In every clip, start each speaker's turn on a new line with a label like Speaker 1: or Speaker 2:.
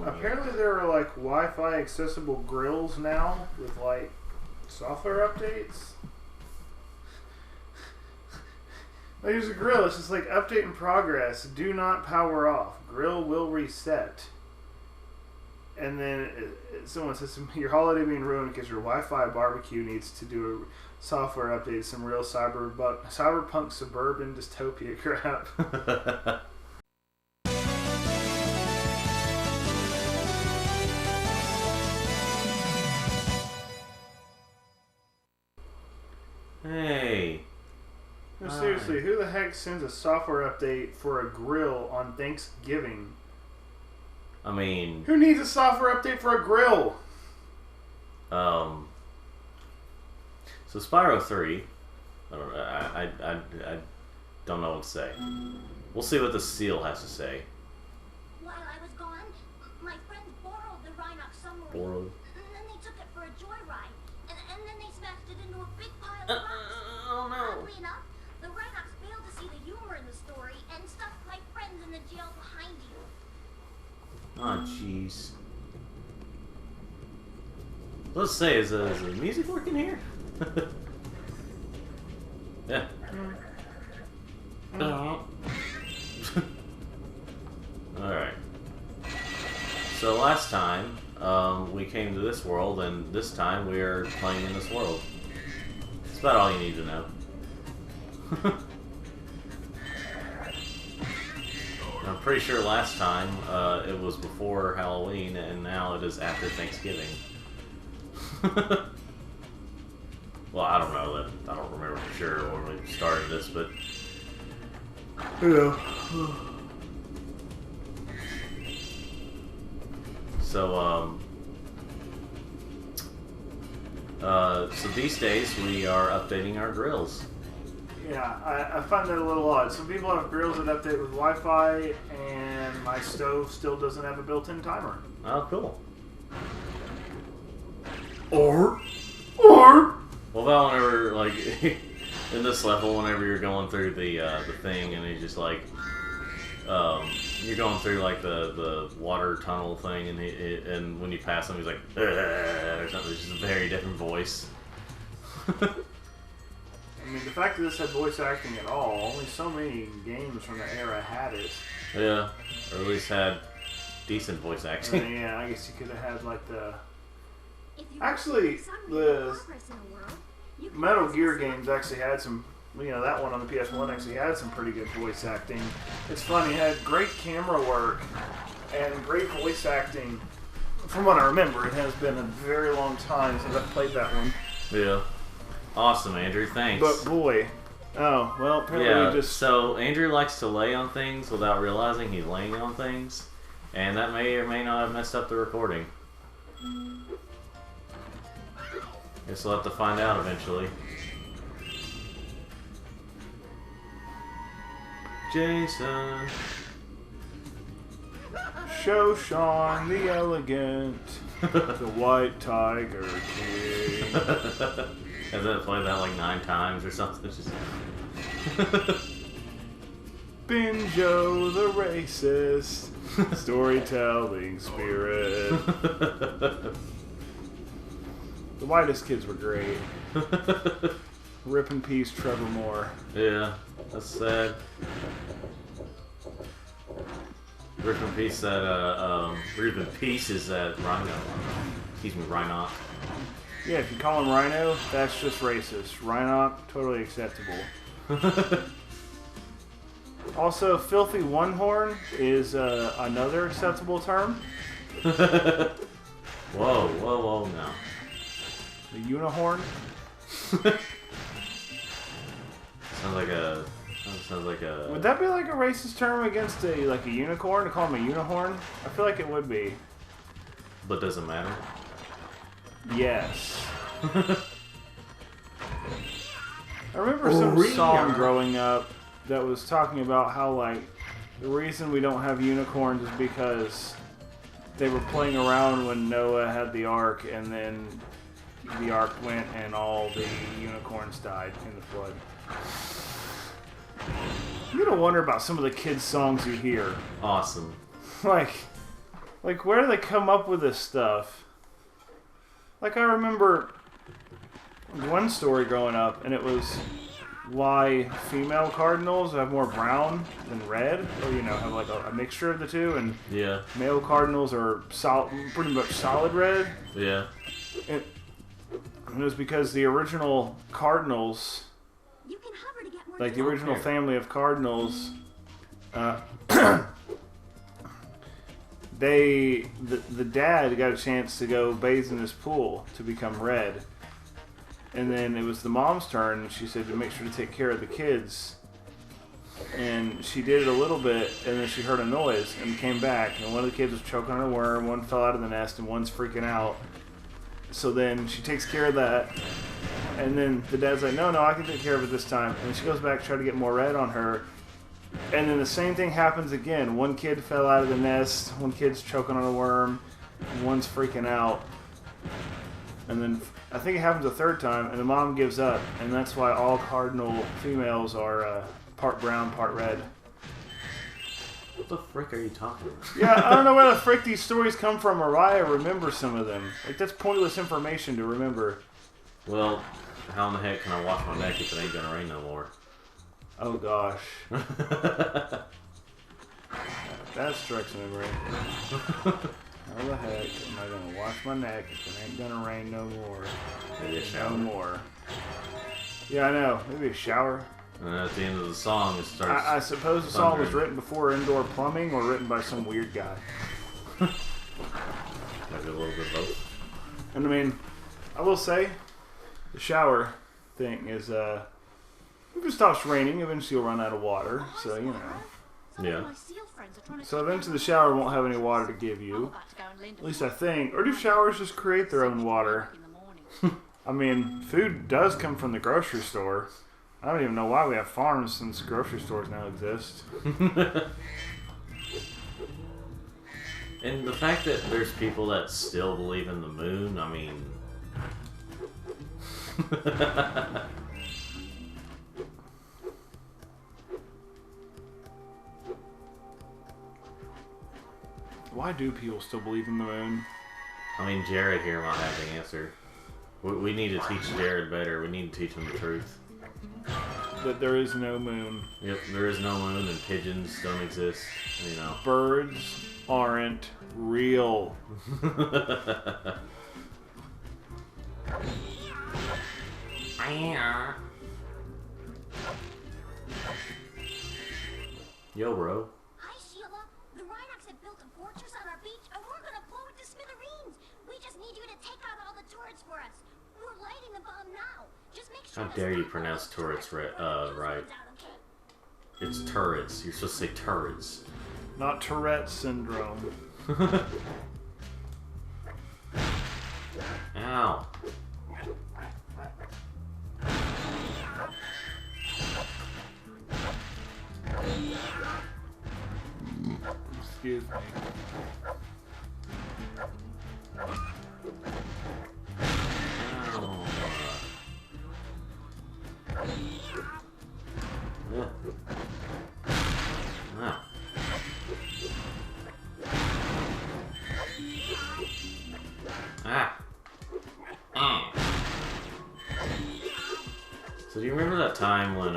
Speaker 1: Halloween.
Speaker 2: Apparently there are like Wi-Fi accessible grills now with like software updates. Like, there's a grill. It's just like update in progress. Do not power off. Grill will reset. And then someone says, your holiday being ruined because your Wi-Fi barbecue needs to do a software update. Some real cyberpunk suburban dystopia crap.
Speaker 1: Hey.
Speaker 2: No, seriously, who the heck sends a software update for a grill on Thanksgiving?
Speaker 1: I mean,
Speaker 2: Who needs a software update for a grill?
Speaker 1: So Spyro 3, I don't know what to say. We'll see what the seal has to say.
Speaker 3: While I was gone, my friends borrowed the Rhinox submarine.
Speaker 1: Borrowed?
Speaker 3: And then they took it for a joyride. And then they smashed it into a big pile of rocks.
Speaker 1: Oh no.
Speaker 3: Oddly enough, the Rhinox failed to see the humor in the story and stuck my friends in the jail behind you.
Speaker 1: Oh jeez. Let's say, is the music working here? Yeah. Alright. So last time, we came to this world, and this time we are playing in this world. That's about all you need to know. I'm pretty sure last time, it was before Halloween, and now it is after Thanksgiving. Well, I don't know. I don't remember for sure when we started this, but...
Speaker 2: Yeah.
Speaker 1: So, so these days we are updating our grills.
Speaker 2: Yeah, I find that a little odd. Some people have grills that update with Wi-Fi, and my stove still doesn't have a built-in timer.
Speaker 1: Oh, cool.
Speaker 2: Or...
Speaker 1: Well, about whenever, like, in this level, whenever you're going through the thing, and he's just like, you're going through like the water tunnel thing, and when you pass him, he's like, or something. It's just a very different voice.
Speaker 2: I mean, the fact that this had voice acting at all, only so many games from the era had it.
Speaker 1: Yeah, or at least had decent voice acting.
Speaker 2: Yeah, I guess you could have had like the... Actually, the Metal Gear games actually had some, you know, that one on the PS1 actually had some pretty good voice acting. It's funny, it had great camera work and great voice acting. From what I remember, it has been a very long time since I've played that one.
Speaker 1: Yeah. Awesome, Andrew. Thanks.
Speaker 2: But boy, oh, well, apparently
Speaker 1: yeah,
Speaker 2: we just...
Speaker 1: So Andrew likes to lay on things without realizing he's laying on things, and that may or may not have messed up the recording. Guess we'll have to find out eventually. Jason.
Speaker 2: Show Sean the Elegant, the White Tiger King.
Speaker 1: Hasn't it played that like 9 times or something? It's just...
Speaker 2: Binjo the Racist, Storytelling Spirit. The Whitest Kids were great. Rip in peace, Trevor Moore.
Speaker 1: Yeah, that's sad. Rip in peace that, Rip in peace is that Rhino. Excuse me, Rhino.
Speaker 2: Yeah, if you call him Rhino, that's just racist. Rhino, totally acceptable. Also, filthy one-horn is another acceptable term.
Speaker 1: Whoa, whoa, whoa, no.
Speaker 2: The unicorn.
Speaker 1: Sounds like a...
Speaker 2: Would that be like a racist term against a unicorn? To call him a unicorn? I feel like it would be.
Speaker 1: But does it matter?
Speaker 2: Yes. I remember some song growing up that was talking about how, like, the reason we don't have unicorns is because they were playing around when Noah had the ark, and then the ark went and all the unicorns died in the flood. You gotta wonder about some of the kids' songs you hear.
Speaker 1: Awesome.
Speaker 2: Like, Like, where do they come up with this stuff? Like, I remember one story growing up, and it was why female cardinals have more brown than red, or, you know, have like a mixture of the two, and
Speaker 1: Yeah.
Speaker 2: male cardinals are pretty much solid red.
Speaker 1: Yeah.
Speaker 2: And it was because the original cardinals,
Speaker 3: You can hover to get more
Speaker 2: like the original family of cardinals, the dad got a chance to go bathe in this pool to become red. And then it was the mom's turn. She said to make sure to take care of the kids. And she did it a little bit, and then she heard a noise and came back. And one of the kids was choking on a worm, one fell out of the nest, and one's freaking out. So then she takes care of that. And then the dad's like, no, I can take care of it this time. And she goes back to try to get more red on her. And then the same thing happens again. One kid fell out of the nest, one kid's choking on a worm, and one's freaking out. And then I think it happens a third time, and the mom gives up, and that's why all cardinal females are part brown, part red.
Speaker 1: What the frick are you talking about?
Speaker 2: Yeah, I don't know where the frick these stories come from, or why I remember some of them. Like, that's pointless information to remember.
Speaker 1: Well, how in the heck can I wash my neck if it ain't gonna rain no more?
Speaker 2: Oh gosh. That strikes memory. How the heck am I gonna wash my neck if it ain't gonna rain no more?
Speaker 1: Maybe a shower.
Speaker 2: No more. Yeah, I know. Maybe a shower.
Speaker 1: And at the end of the song, it starts.
Speaker 2: I suppose the song was
Speaker 1: thundering.
Speaker 2: written before indoor plumbing or written by some weird guy.
Speaker 1: Maybe a little bit of both.
Speaker 2: And I mean, I will say, the shower thing is, if it stops raining, eventually you'll run out of water. So, you know.
Speaker 1: Yeah.
Speaker 2: So eventually the shower won't have any water to give you. At least I think. Or do showers just create their own water? I mean, food does come from the grocery store. I don't even know why we have farms since grocery stores now exist.
Speaker 1: And the fact that there's people that still believe in the moon, I mean...
Speaker 2: Why do people still believe in the moon?
Speaker 1: I mean, Jared here might have the answer. We need to teach Jared better. We need to teach him the truth.
Speaker 2: That there is no moon.
Speaker 1: Yep, there is no moon and pigeons don't exist, you know.
Speaker 2: Birds aren't real.
Speaker 1: Yo, bro.
Speaker 3: Hi, Sheila. The Rhinox have built a fortress on our beach, and we're gonna blow it to smithereens. We just need you to take out all the turrets for us. We're lighting the bomb now. Just make sure.
Speaker 1: How dare you pronounce turrets right? It's turrets. You're supposed to say turrets.
Speaker 2: Not Tourette syndrome.
Speaker 1: Ow.
Speaker 2: Excuse me.
Speaker 1: Ow. Yeah. Ah. Ah. Ah. So do you remember that time when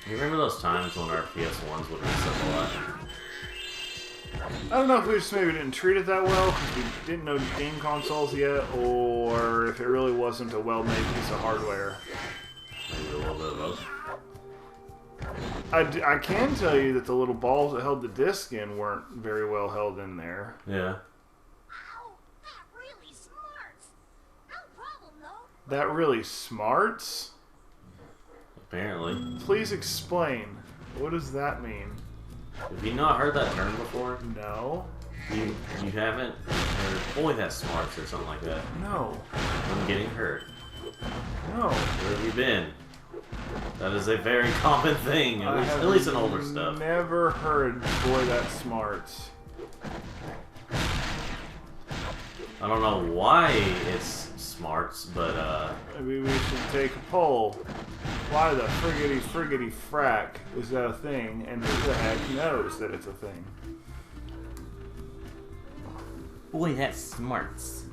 Speaker 1: you remember those times when our PS1s would mess up a lot?
Speaker 2: I don't know if we just maybe didn't treat it that well because we didn't know game consoles yet, or if it really wasn't a well-made piece of hardware.
Speaker 1: Maybe a little bit of both.
Speaker 2: I can tell you that the little balls that held the disc in weren't very well held in there.
Speaker 1: Yeah.
Speaker 3: Ow, that really smarts. No problem, though.
Speaker 2: That really smarts?
Speaker 1: Apparently.
Speaker 2: Please explain. What does that mean?
Speaker 1: Have you not heard that term before?
Speaker 2: No.
Speaker 1: You haven't? Or boy that smarts or something like that.
Speaker 2: No.
Speaker 1: I'm getting hurt.
Speaker 2: No.
Speaker 1: Where have you been? That is a very common thing, at least in older stuff.
Speaker 2: Never heard boy that smarts.
Speaker 1: I don't know why it's smarts, but
Speaker 2: Maybe we should take a poll. Why the friggity frack is that a thing, and who the heck knows that it's a thing?
Speaker 1: Boy, that's smarts.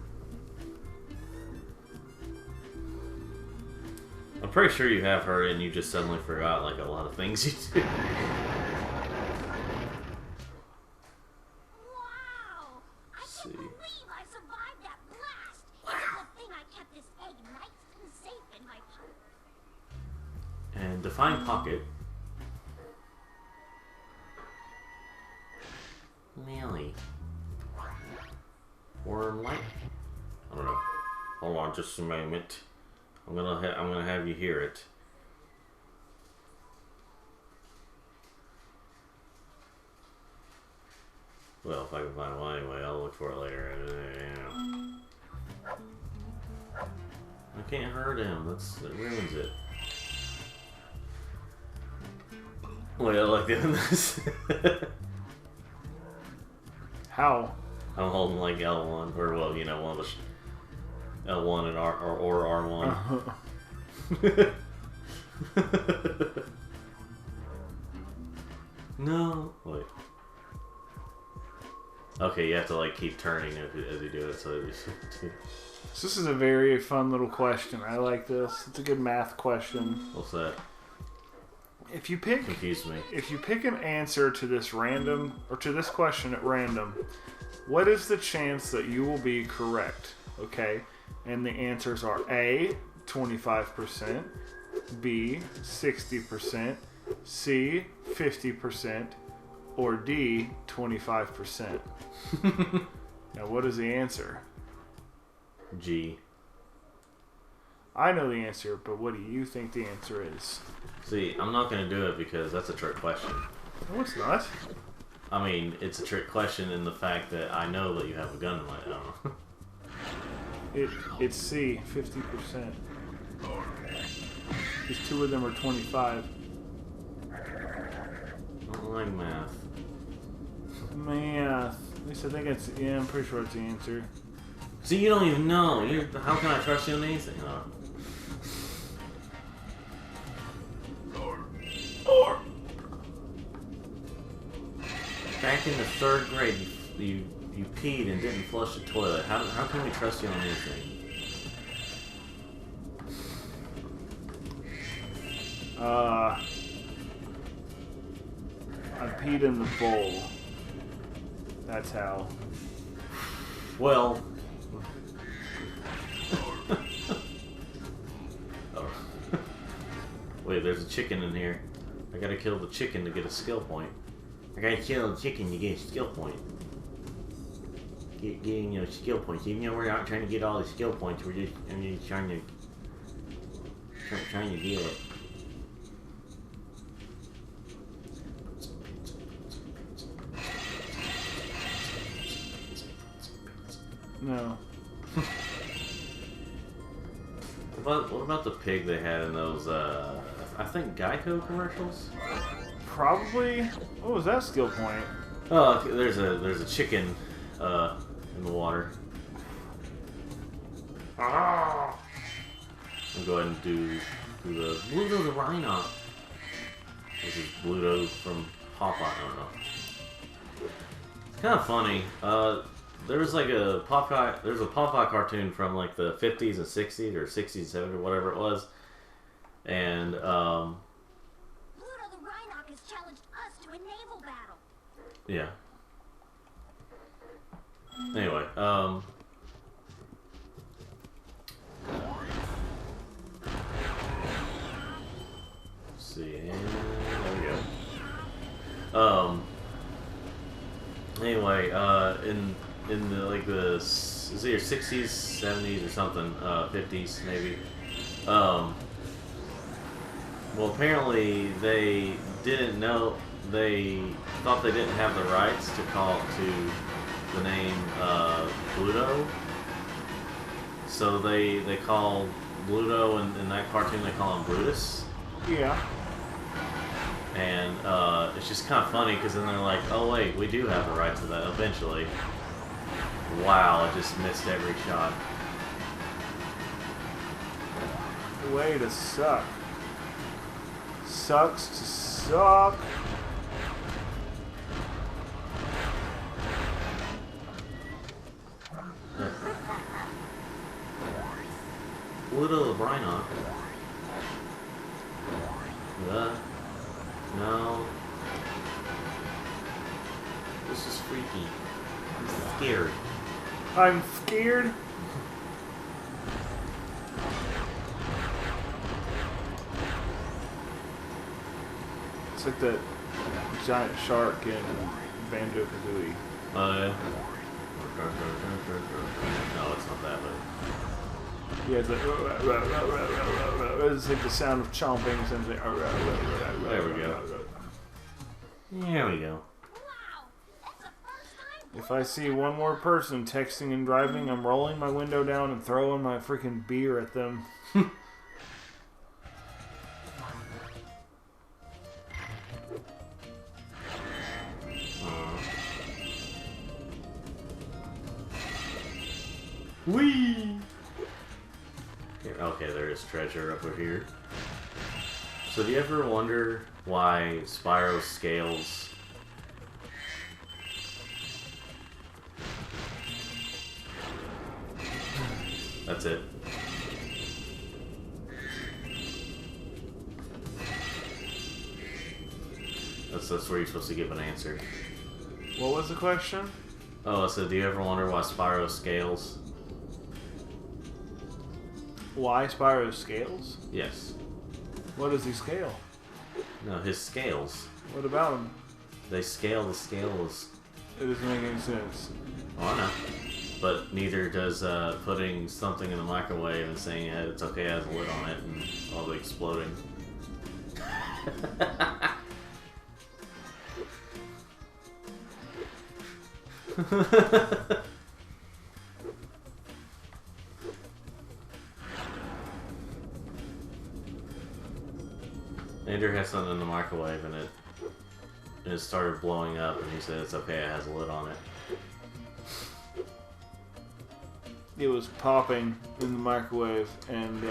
Speaker 1: I'm pretty sure you have heard it and you just suddenly forgot like a lot of things you do.
Speaker 3: Wow! I can't believe I survived that blast! It's a good thing I kept this egg nice and safe in my pocket.
Speaker 1: And define pocket. Nelly. Or light. I don't know. Hold on just a moment. I'm gonna have you hear it. Well, if I can find one anyway, I'll look for it later. I can't hurt him. That ruins it. Wait, I like doing this.
Speaker 2: How?
Speaker 1: I'm holding like L1, or well, you know, one of the L1 and or R1. No, wait. Okay, you have to like keep turning as you do it. So
Speaker 2: This is a very fun little question. I like this. It's a good math question.
Speaker 1: What's that?
Speaker 2: If you pick,
Speaker 1: Confuse me.
Speaker 2: If you pick an answer to this random or to this question at random, what is the chance that you will be correct? Okay, and the answers are A, 25%, B, 60%, C, 50%, or D, 25%. Now, what is the answer?
Speaker 1: G.
Speaker 2: I know the answer, but what do you think the answer is?
Speaker 1: See, I'm not going to do it because that's a trick question.
Speaker 2: No, it's not.
Speaker 1: I mean, it's a trick question in the fact that I know that you have a gun in my arm.
Speaker 2: It's C, 50%. Because two of them are 25.
Speaker 1: I don't like math.
Speaker 2: Math. At least I think it's, yeah, I'm pretty sure it's the answer.
Speaker 1: See, you don't even know. How can I trust you on anything? Back in the 3rd grade, you peed and didn't flush the toilet. How can we trust you on anything?
Speaker 2: I peed in the bowl. That's how.
Speaker 1: Well. Oh. Wait, there's a chicken in here. I gotta kill the chicken to get a skill point. I gotta kill the chicken to get a skill point. Getting your skill points. Even though we're not trying to get all the skill points, I'm just trying to get it.
Speaker 2: No.
Speaker 1: What about the pig they had in those, I think Geico commercials?
Speaker 2: Probably. What was that skill point?
Speaker 1: Oh, there's a chicken in the water.
Speaker 2: Ah!
Speaker 1: I'll go ahead and do the Bluto the Rhino. This is Bluto from Popeye. I don't know. It's kind of funny. There's like a Popeye cartoon from like the 50s and 60s or 60s and 70s or whatever it was, and
Speaker 3: Pluto the Rhinoc has challenged us to a naval battle.
Speaker 1: yeah. Anyway, let's see, and there we go. Anyway, in the like the is it your 60s, 70s, or something, 50s maybe. Well, apparently they didn't know. They thought they didn't have the rights to call to the name Bluto, so they call Bluto in that cartoon they call him Brutus.
Speaker 2: Yeah.
Speaker 1: And it's just kind of funny because then they're like, oh wait, we do have the rights to that eventually. Wow, I just missed every shot.
Speaker 2: Way to suck. Sucks to suck.
Speaker 1: Little Brynock. No. This is freaky. I'm scared.
Speaker 2: I'm scared. It's like that giant shark in Banjo-Kazooie.
Speaker 1: Oh, yeah. No, it's not that, but...
Speaker 2: Yeah, it's like... It's like the sound of chomping. Something.
Speaker 1: There we go. There we go.
Speaker 2: If I see one more person texting and driving, I'm rolling my window down and throwing my freaking beer at them.
Speaker 1: Whee! Okay, there is treasure over here. So do you ever wonder why Spyro scales... That's it. That's where you're supposed to give an answer.
Speaker 2: What was the question?
Speaker 1: Oh, so do you ever wonder why Spyro scales?
Speaker 2: Why Spyro scales?
Speaker 1: Yes.
Speaker 2: What does he scale?
Speaker 1: No, his scales.
Speaker 2: What about him?
Speaker 1: They scale the scales.
Speaker 2: It doesn't make any sense.
Speaker 1: Oh, I know. But neither does putting something in the microwave and saying it's okay, it has a lid on it, and all the exploding. Andrew had something in the microwave and it started blowing up, and he said it's okay, it has a lid on it.
Speaker 2: It was popping in the microwave, and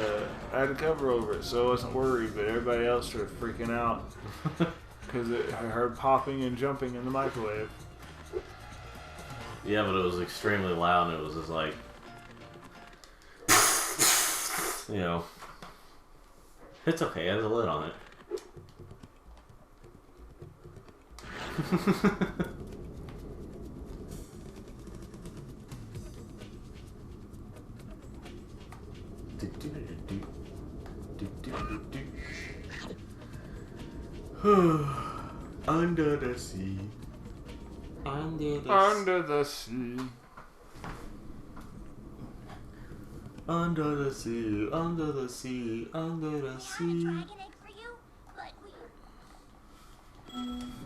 Speaker 2: I had a cover over it, so I wasn't worried, but everybody else started freaking out because I heard popping and jumping in the microwave.
Speaker 1: Yeah, but it was extremely loud, and it was just like, you know, it's okay, it has a lid on it. Under the sea. Under the sea. Under the sea. Under the sea. Under the sea. I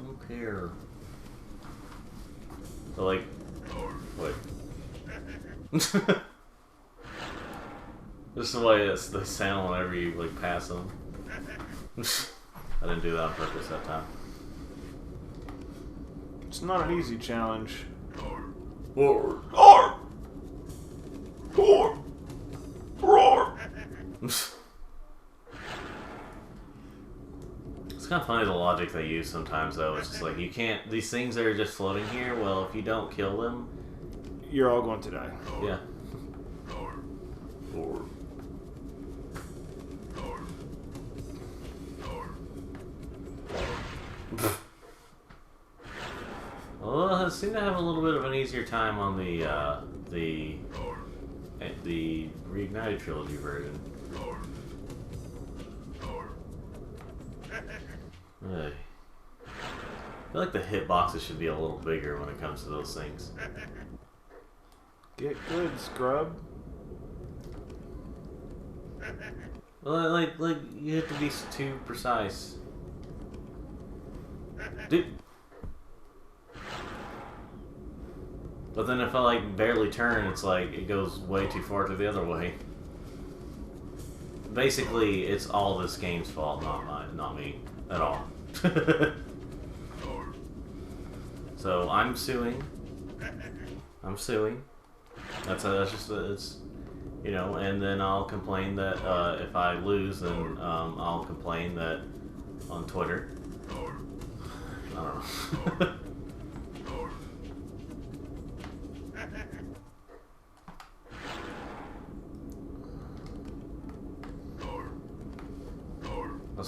Speaker 1: don't care. So like, wait. Just the way they sound whenever you like pass them. I didn't do that on purpose that time.
Speaker 2: It's not an easy challenge.
Speaker 1: Roar! Roar! Roar! Roar! It's kind of funny the logic they use sometimes, though. It's just like, you can't... These things that are just floating here, well, if you don't kill them...
Speaker 2: You're all going to die.
Speaker 1: Yeah. Roar. Well, I seem to have a little bit of an easier time on the Reignited Trilogy version. I feel like the hitboxes should be a little bigger when it comes to those things.
Speaker 2: Get good, scrub.
Speaker 1: Well, like you have to be too precise. Dude. But then if I like barely turn, it's like it goes way too far to the other way. Basically, it's all this game's fault, not me at all. So I'm suing. That's just it's, you know, and then I'll complain that if I lose, then I'll complain that on Twitter. I don't know.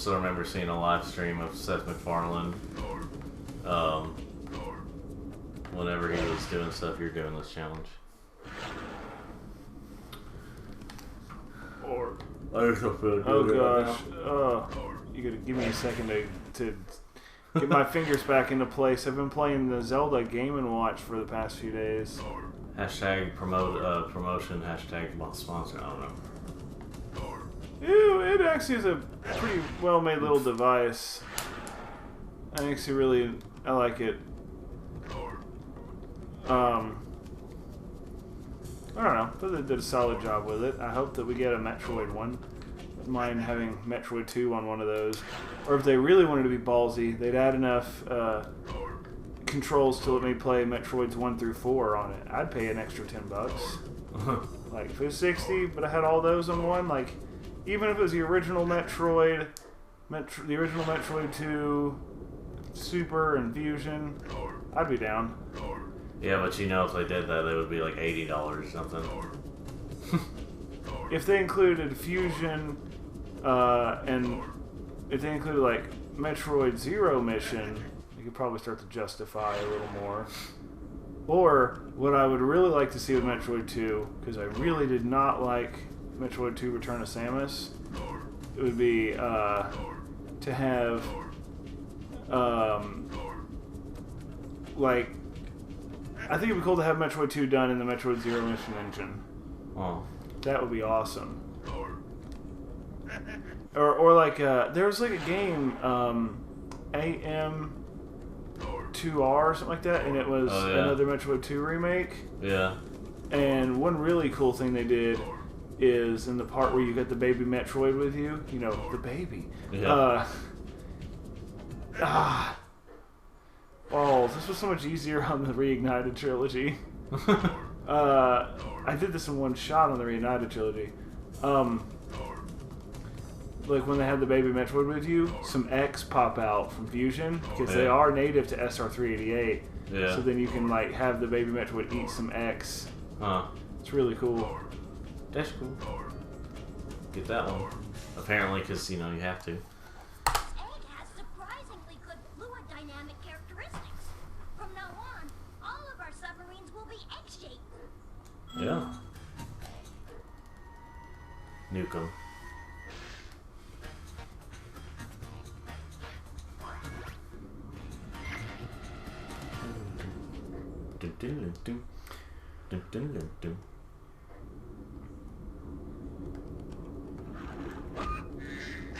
Speaker 1: also remember seeing a live stream of Seth MacFarlane. Whenever he was doing stuff, you're doing this challenge.
Speaker 2: Or
Speaker 1: oh
Speaker 2: gosh, you gotta give me a second to get my fingers back into place. I've been playing the Zelda Game & Watch for the past few days.
Speaker 1: Hashtag promotion, hashtag sponsor, I don't know.
Speaker 2: Ew, it actually is a pretty well made little device. I like it. I don't know. Thought they did a solid job with it. I hope that we get a Metroid one. Wouldn't mind having Metroid 2 on one of those. Or if they really wanted to be ballsy, they'd add enough controls to let me play Metroids 1 through 4 on it. I'd pay an extra $10. Like, if it was 60, but I had all those on one, like, even if it was the original Metroid, the original Metroid 2, Super, and Fusion, I'd be down.
Speaker 1: Yeah, but you know if they did that, it would be like $80 or something.
Speaker 2: If they included Fusion, and if they included, like, Metroid Zero Mission, you could probably start to justify a little more. Or, what I would really like to see with Metroid 2, because I really did not like Metroid 2 Return of Samus, it would be, to have, like, I think it'd be cool to have Metroid 2 done in the Metroid Zero Mission engine.
Speaker 1: Oh.
Speaker 2: That would be awesome. Or like, there was like a game, AM2R or something like that, and it was another Metroid 2 remake.
Speaker 1: Yeah.
Speaker 2: And one really cool thing they did is in the part where you get the baby Metroid with you, you know, the baby.
Speaker 1: Yeah.
Speaker 2: Balls. This was so much easier on the Reignited trilogy. I did this in one shot on the Reignited trilogy. Like when they had the baby Metroid with you, some X pop out from Fusion because they are native to SR388.
Speaker 1: Yeah.
Speaker 2: So then you can like have the baby Metroid eat some X.
Speaker 1: Huh.
Speaker 2: It's really cool.
Speaker 1: That's cool. Get that one. Apparently, because you know you have to. Yeah. Nuke 'em.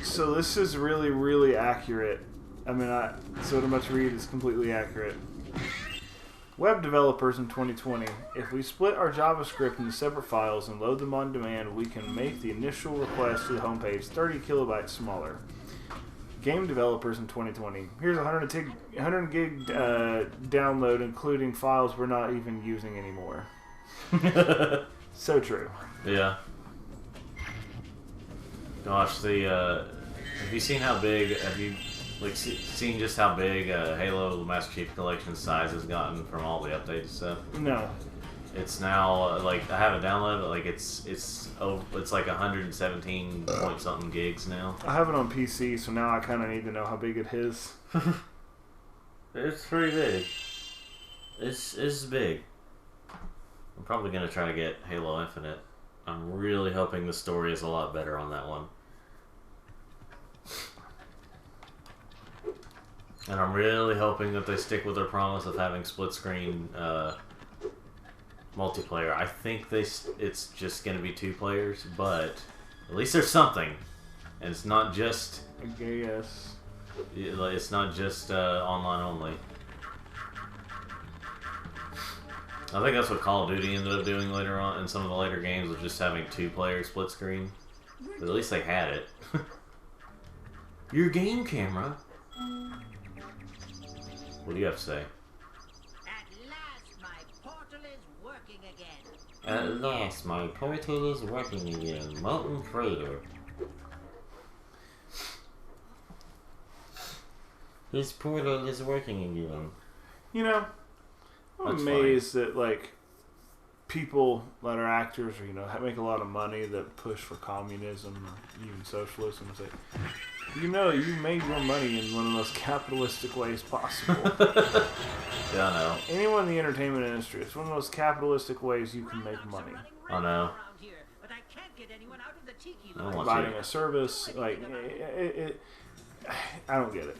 Speaker 2: So this is really, really accurate. I mean, so what I'm about to read is completely accurate. Web developers in 2020, if we split our JavaScript into separate files and load them on demand, we can make the initial request to the homepage 30 kilobytes smaller. Game developers in 2020, here's a 100 gig download, including files we're not even using anymore. So true.
Speaker 1: Yeah. Gosh, have you seen how big? Have you seen just how big Halo Master Chief Collection size has gotten from all the updates and stuff?
Speaker 2: No.
Speaker 1: It's now like I have it downloaded, but like it's like 117 point something gigs now.
Speaker 2: I have it on PC, so now I kind of need to know how big it is.
Speaker 1: It's pretty big. It's big. I'm probably gonna try to get Halo Infinite. I'm really hoping the story is a lot better on that one. And I'm really hoping that they stick with their promise of having split screen multiplayer. I think it's just going to be 2 players, but at least there's something. And it's not just...
Speaker 2: I guess.
Speaker 1: It's not just online only. I think that's what Call of Duty ended up doing later on in some of the later games, was just having 2 player split screen. But at least they had it. Your game camera. What do you have to say?
Speaker 4: At last, my portal is working again.
Speaker 1: At last, my portal is working again. Molten Crater. His portal is working again.
Speaker 2: You know, I'm amazed that like people that are actors or make a lot of money that push for communism or even socialism. It's like, You know, you made your money in one of the most capitalistic ways possible.
Speaker 1: Yeah, I know.
Speaker 2: Anyone in the entertainment industry, it's one of the most capitalistic ways you can make money.
Speaker 1: I know. I don't want
Speaker 2: Providing
Speaker 1: you.
Speaker 2: a service, like, I don't get it.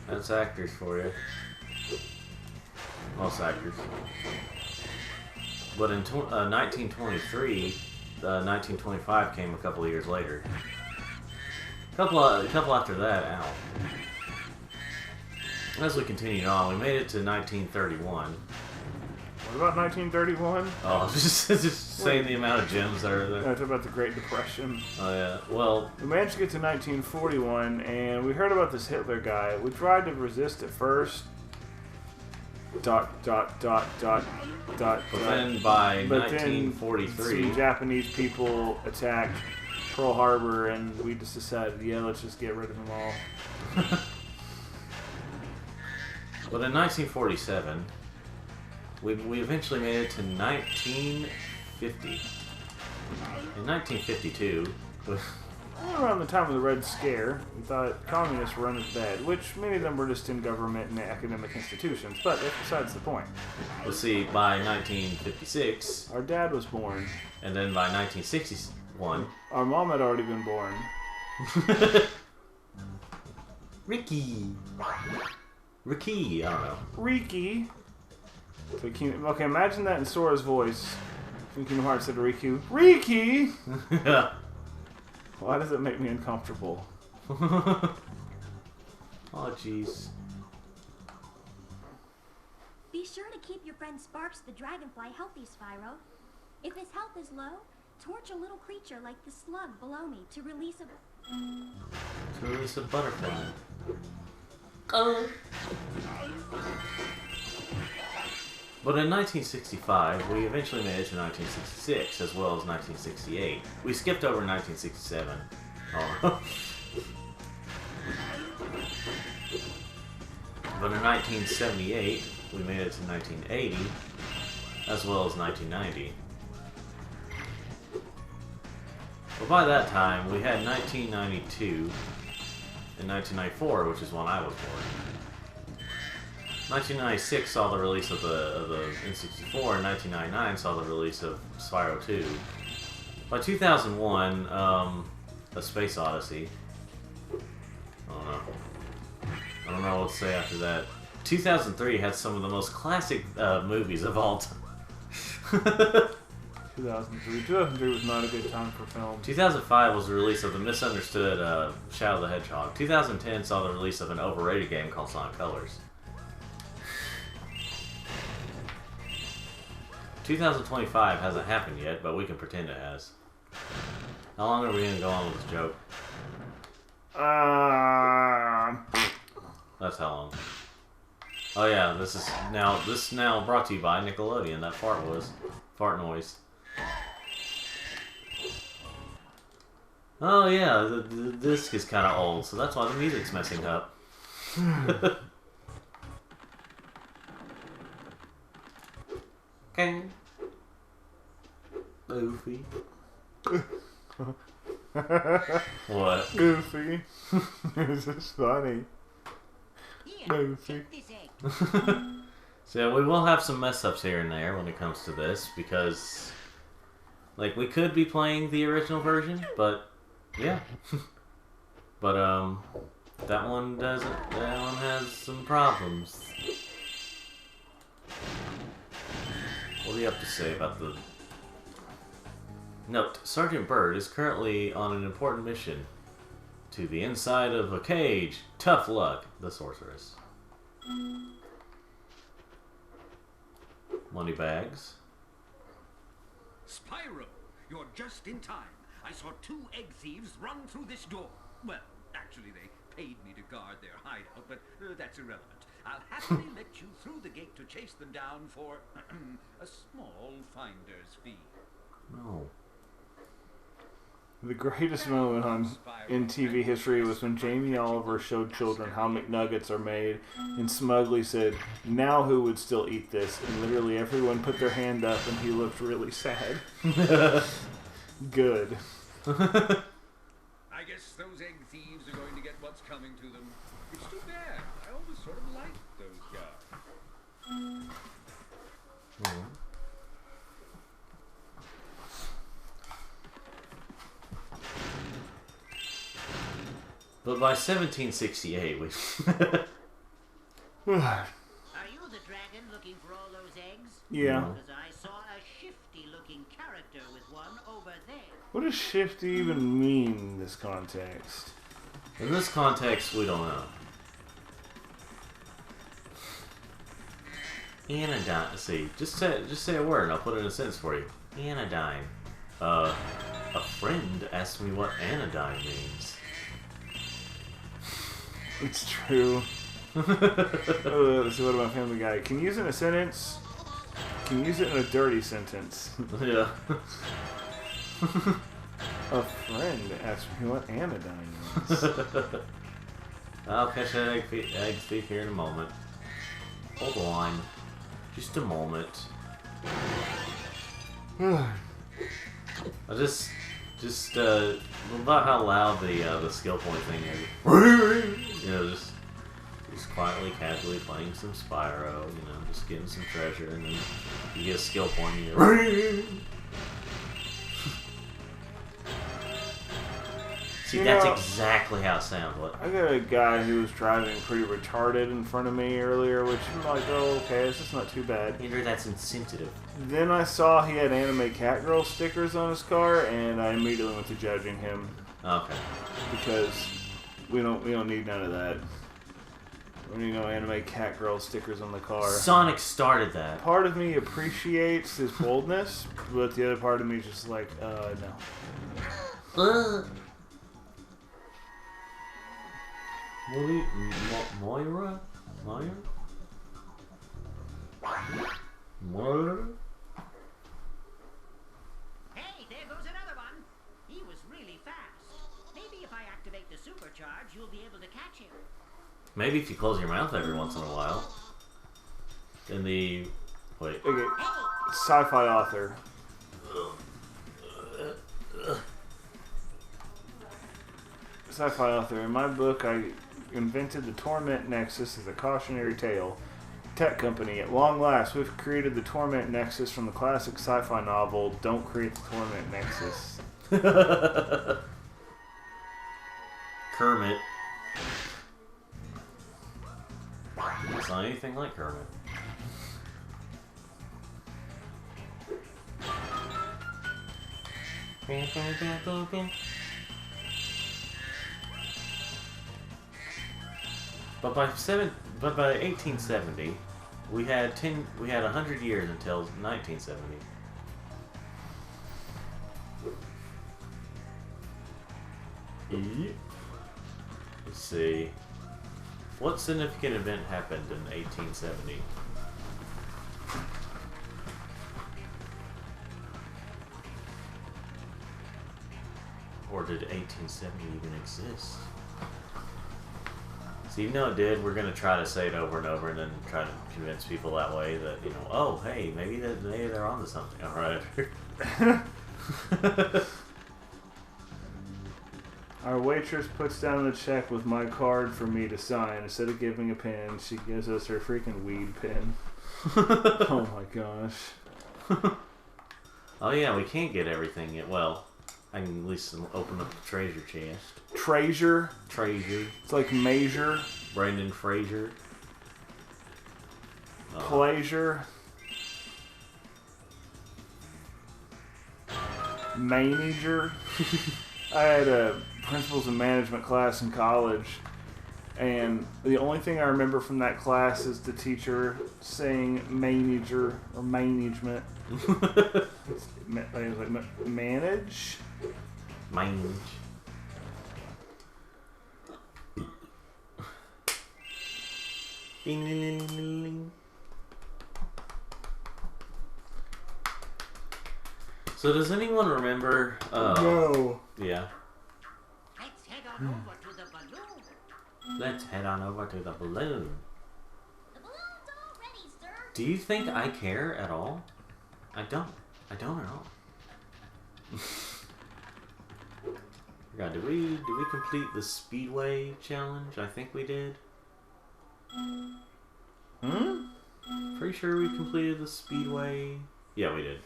Speaker 1: That's actors for you. Most actors. But in 1923, 1925 came a couple of years later. A couple after that, ow. As we continued on, we made it to 1931.
Speaker 2: What about 1931?
Speaker 1: Oh, I was just saying the amount of gems that are there.
Speaker 2: Talk about the Great Depression.
Speaker 1: Oh yeah, well...
Speaker 2: We managed to get to 1941, and we heard about this Hitler guy. We tried to resist at first. But
Speaker 1: then by
Speaker 2: But
Speaker 1: 1943...
Speaker 2: some Japanese people attacked Pearl Harbor, and we just decided, yeah, let's just get rid of them all.
Speaker 1: But in 1947, we eventually made it to 1950. In 1952,
Speaker 2: Around the time of the Red Scare, we thought communists were bad, which many of them were just in government and academic institutions, but that's besides the point.
Speaker 1: let's see, by 1956,
Speaker 2: Our dad was born.
Speaker 1: and then by 1961,
Speaker 2: Our mom had already been born.
Speaker 1: Ricky, I don't know.
Speaker 2: Riki. So okay, imagine that in Sora's voice. Kingdom Hearts said Riku. Riki! Why does it make me uncomfortable?
Speaker 1: Oh, jeez.
Speaker 3: Be sure to keep your friend Sparks the Dragonfly healthy, Spyro. If his health is low, torch a little creature like the slug below me to release a...
Speaker 1: To release a butterfly. Oh. But in 1965, we eventually made it to 1966, as well as 1968. We skipped over 1967. Oh. But in 1978, we made it to 1980, as well as 1990. But by that time, we had 1992 and 1994, which is when I was born. 1996 saw the release of the N64, and 1999 saw the release of Spyro 2. By 2001, A Space Odyssey. I don't know what to say after that. 2003 had some of the most classic movies of all time.
Speaker 2: 2003. 2003 was not a good time for film.
Speaker 1: 2005 was the release of the misunderstood Shadow the Hedgehog. 2010 saw the release of an overrated game called Sonic Colors. 2025 hasn't happened yet, but we can pretend it has. How long are we going to go on with this joke? That's how long. Oh yeah, this is now brought to you by Nickelodeon. That fart noise. Oh yeah, the disc is kind of old, so that's why the music's messing up. Okay. Goofy. What?
Speaker 2: Goofy. This is funny. Goofy.
Speaker 1: So yeah, we will have some mess ups here and there when it comes to this, because like we could be playing the original version, but yeah. But that one doesn't. That one has some problems. What do you have to say about the... Note, Sergeant Bird is currently on an important mission to the inside of a cage. Tough luck, the sorceress. Moneybags.
Speaker 5: Spyro, you're just in time. I saw 2 egg thieves run through this door. Well, actually they paid me to guard their hideout, but that's irrelevant. I'll happily let you through the gate to chase them down for a small finder's fee.
Speaker 1: No.
Speaker 2: The greatest moment in TV history was when Jamie Oliver showed children how McNuggets are made and smugly said, "Now who would still eat this?" And literally everyone put their hand up and he looked really sad. Good.
Speaker 5: I guess those egg thieves are going to get what's coming to them. It's too bad. I always sort of liked those guys.
Speaker 1: But by 1768, we...
Speaker 4: Are you the dragon looking for all those eggs?
Speaker 2: Yeah.
Speaker 4: Because I saw a shifty-looking character with one over there.
Speaker 2: What does shifty even mean in this context?
Speaker 1: In this context, we don't know. Anodyne. Let's see. Just say a word and I'll put it in a sentence for you. Anodyne. A friend asked me what anodyne means.
Speaker 2: It's true. Let's see, what about Family Guy? Can you use it in a sentence? Can you use it in a dirty sentence?
Speaker 1: Yeah.
Speaker 2: A friend asked me what anodyne means.
Speaker 1: I'll catch that egg thief here in a moment. Hold on. Just a moment. I just about how loud the skill point thing is. You know, just quietly, casually playing some Spyro. You know, just getting some treasure, and then you get a skill point. And you're See, that's exactly how it sounds. What?
Speaker 2: I got a guy who was driving pretty retarded in front of me earlier, which I'm like, oh, okay, this is not too bad.
Speaker 1: Andrew, that's insensitive.
Speaker 2: Then I saw he had anime Catgirl stickers on his car, and I immediately went to judging him.
Speaker 1: Okay.
Speaker 2: Because we don't need none of that. We don't need no anime Catgirl stickers on the car.
Speaker 1: Sonic started that.
Speaker 2: Part of me appreciates his boldness, but the other part of me is just like, no.
Speaker 1: Moira?
Speaker 4: Hey, there goes another one. He was really fast. Maybe if I activate the supercharge, you'll be able to catch him.
Speaker 1: Maybe if you close your mouth every once in a while. In the... Wait.
Speaker 2: Okay. Sci-fi author. Sci-fi author. In my book, I invented the Torment Nexus as a cautionary tale. Tech company. At long last, we've created the Torment Nexus from the classic sci-fi novel Don't Create the Torment Nexus.
Speaker 1: Kermit. It's not anything like Kermit. But by 1870, we had 100 years until 1970. Let's see. What significant event happened in 1870? Or did 1870 even exist? So even though it did, we're going to try to say it over and over and then try to convince people that way that, you know, oh, hey, maybe they're onto something. All right.
Speaker 2: Our waitress puts down the check with my card for me to sign. Instead of giving a pen, she gives us her freaking weed pen. Oh my gosh.
Speaker 1: Oh yeah, we can't get everything yet. Well, I can at least open up the treasure chest.
Speaker 2: Treasure.
Speaker 1: Treasure.
Speaker 2: It's like Major.
Speaker 1: Brendan Fraser.
Speaker 2: Pleasure. Manager. I had a principles and management class in college, and the only thing I remember from that class is the teacher saying manager or management. Manage?
Speaker 1: Mange. Ding, ding, ding, ding, ding. So does anyone remember?
Speaker 2: No.
Speaker 1: Yeah.
Speaker 4: Let's head on over to the balloon.
Speaker 1: Let's head on over to the balloon.
Speaker 3: The balloon's all ready, sir.
Speaker 1: Do you think I care at all? I don't. I don't at all. God, did we complete the Speedway challenge? I think we did.
Speaker 2: Hmm?
Speaker 1: Pretty sure we completed the Speedway. Yeah, we did.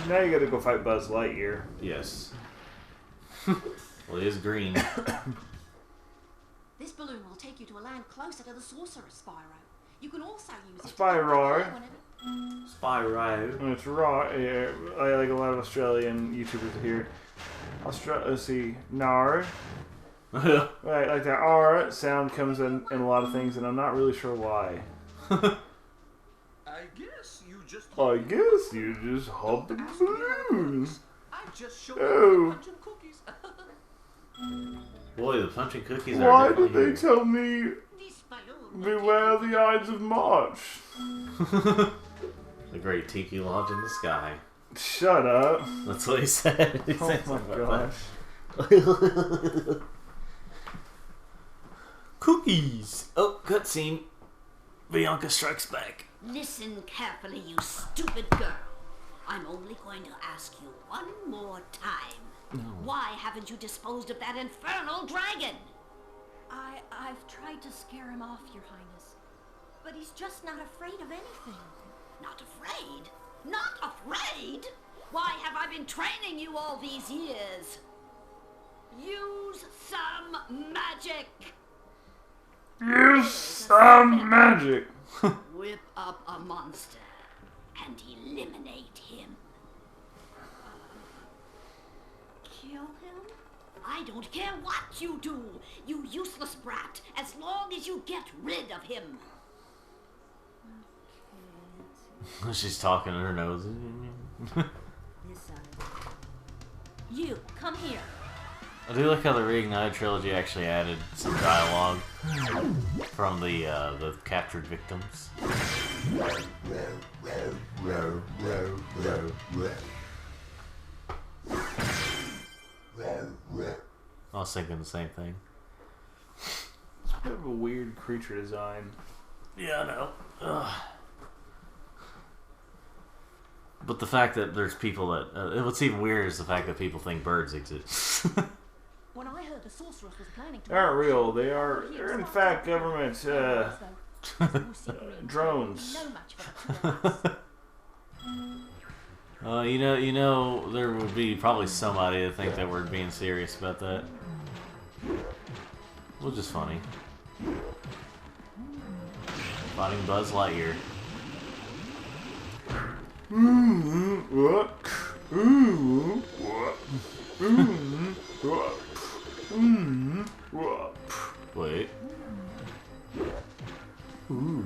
Speaker 2: Now you gotta go fight Buzz Lightyear.
Speaker 1: Yes. Well, it is green.
Speaker 6: This balloon will take you to a land closer to the sorcerer, Spyro. You can also use it
Speaker 2: Spyro.
Speaker 1: Spyro.
Speaker 2: That's right. Yeah, I like a lot of Australian YouTubers here. Let's see, Nar. Right, like that R sound comes in a lot of things, and I'm not really sure why.
Speaker 5: I guess you just
Speaker 2: hop the balloon.
Speaker 5: I just showed
Speaker 2: Oh.
Speaker 5: you punch and cookies.
Speaker 1: Boy, the punch and cookies are
Speaker 2: Why did
Speaker 1: definitely
Speaker 2: they
Speaker 1: here.
Speaker 2: tell me
Speaker 4: This balloon will
Speaker 2: beware the Ides of March?
Speaker 1: The great tiki lodge in the sky.
Speaker 2: Shut up.
Speaker 1: That's what he said. He
Speaker 2: Oh
Speaker 1: said
Speaker 2: my
Speaker 1: something about
Speaker 2: gosh.
Speaker 1: that. Cookies! Oh, cutscene. Bianca strikes back.
Speaker 6: Listen carefully, you stupid girl. I'm only going to ask you one more time.
Speaker 1: No.
Speaker 6: Why haven't you disposed of that infernal dragon?
Speaker 7: I've tried to scare him off, Your Highness. But he's just not afraid of anything.
Speaker 6: Not afraid? Not afraid? Why have I been training you all these years? Use some magic.
Speaker 2: Use some magic.
Speaker 6: Whip up a monster and eliminate him.
Speaker 7: Kill him?
Speaker 6: I don't care what you do, you useless brat, as long as you get rid of him.
Speaker 1: She's talking in her nose.
Speaker 7: This side. You, come here.
Speaker 1: I do like how the Reignited trilogy actually added some dialogue from the captured victims. I was thinking the same thing.
Speaker 2: It's a bit of a weird creature design.
Speaker 1: Yeah, I know. Ugh. But the fact that there's people that... what's even weirder is the fact that people think birds exist.
Speaker 7: When I heard the sorceress was planning to...
Speaker 2: They aren't real. They're in fact government drones.
Speaker 1: You know, there would be probably somebody to think that we're being serious about that. Which is funny. Fighting Buzz Lightyear. Wait. Ooh.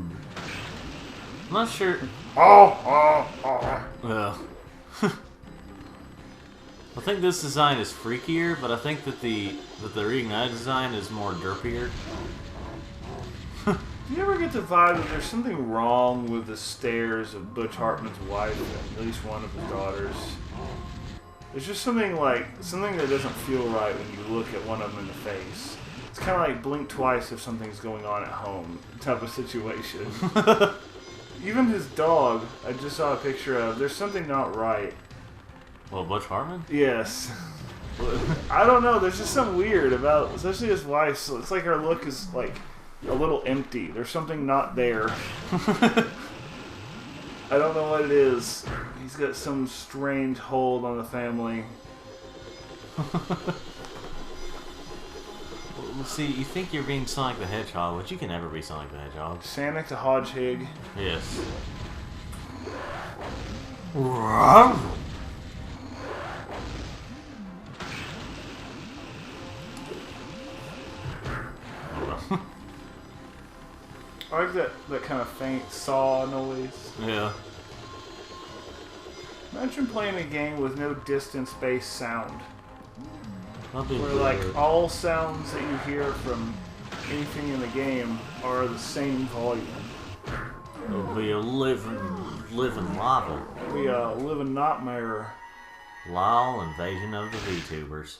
Speaker 1: I'm not sure. I think this design is freakier, but I think that the Reignited design is more derpier.
Speaker 2: Do you ever get the vibe that there's something wrong with the stares of Butch Hartman's wife and at least one of his daughters? There's just something that doesn't feel right when you look at one of them in the face. It's kind of like blink twice if something's going on at home type of situation. Even his dog, I just saw a picture of. There's something not right.
Speaker 1: Well, Butch Hartman?
Speaker 2: Yes. I don't know. There's just something weird about, especially his wife. So it's like her look is like a little empty. There's something not there. I don't know what it is. He's got some strange hold on the family.
Speaker 1: Well, see, you think you're being Sonic the Hedgehog, but you can never be Sonic the Hedgehog.
Speaker 2: Sonic the Hodgehog.
Speaker 1: Yes.
Speaker 2: I like that kind of faint saw noise.
Speaker 1: Yeah.
Speaker 2: Imagine playing a game with no distance-based sound.
Speaker 1: That'd be
Speaker 2: Where
Speaker 1: weird.
Speaker 2: like all sounds that you hear from anything in the game are the same volume.
Speaker 1: It'll be a living lava.
Speaker 2: We live a nightmare.
Speaker 1: LOL invasion of the VTubers.